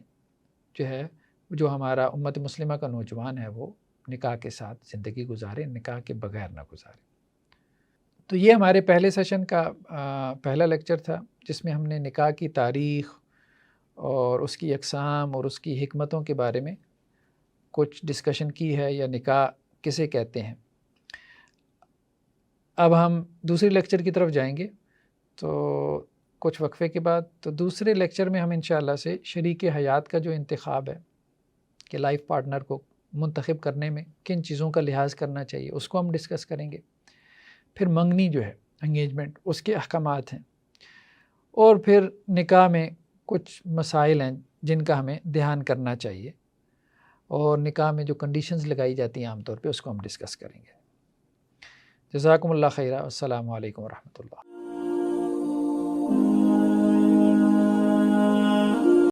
جو ہے جو ہمارا امت مسلمہ کا نوجوان ہے وہ نکاح کے ساتھ زندگی گزارے، نکاح کے بغیر نہ گزارے۔ تو یہ ہمارے پہلے سیشن کا پہلا لیکچر تھا، جس میں ہم نے نکاح کی تاریخ اور اس کی اقسام اور اس کی حکمتوں کے بارے میں کچھ ڈسکشن کی ہے، یا نکاح کسے کہتے ہیں۔ اب ہم دوسرے لیکچر کی طرف جائیں گے، تو کچھ وقفے کے بعد تو دوسرے لیکچر میں ہم انشاءاللہ سے شریک حیات کا جو انتخاب ہے کہ لائف پارٹنر کو منتخب کرنے میں کن چیزوں کا لحاظ کرنا چاہیے، اس کو ہم ڈسکس کریں گے۔ پھر منگنی جو ہے انگیجمنٹ، اس کے احکامات ہیں، اور پھر نکاح میں کچھ مسائل ہیں جن کا ہمیں دھیان کرنا چاہیے، اور نکاح میں جو کنڈیشنز لگائی جاتی ہیں عام طور پہ اس کو ہم ڈسکس کریں گے۔ جزاکم اللہ خیرہ، السلام علیکم ورحمۃ اللہ۔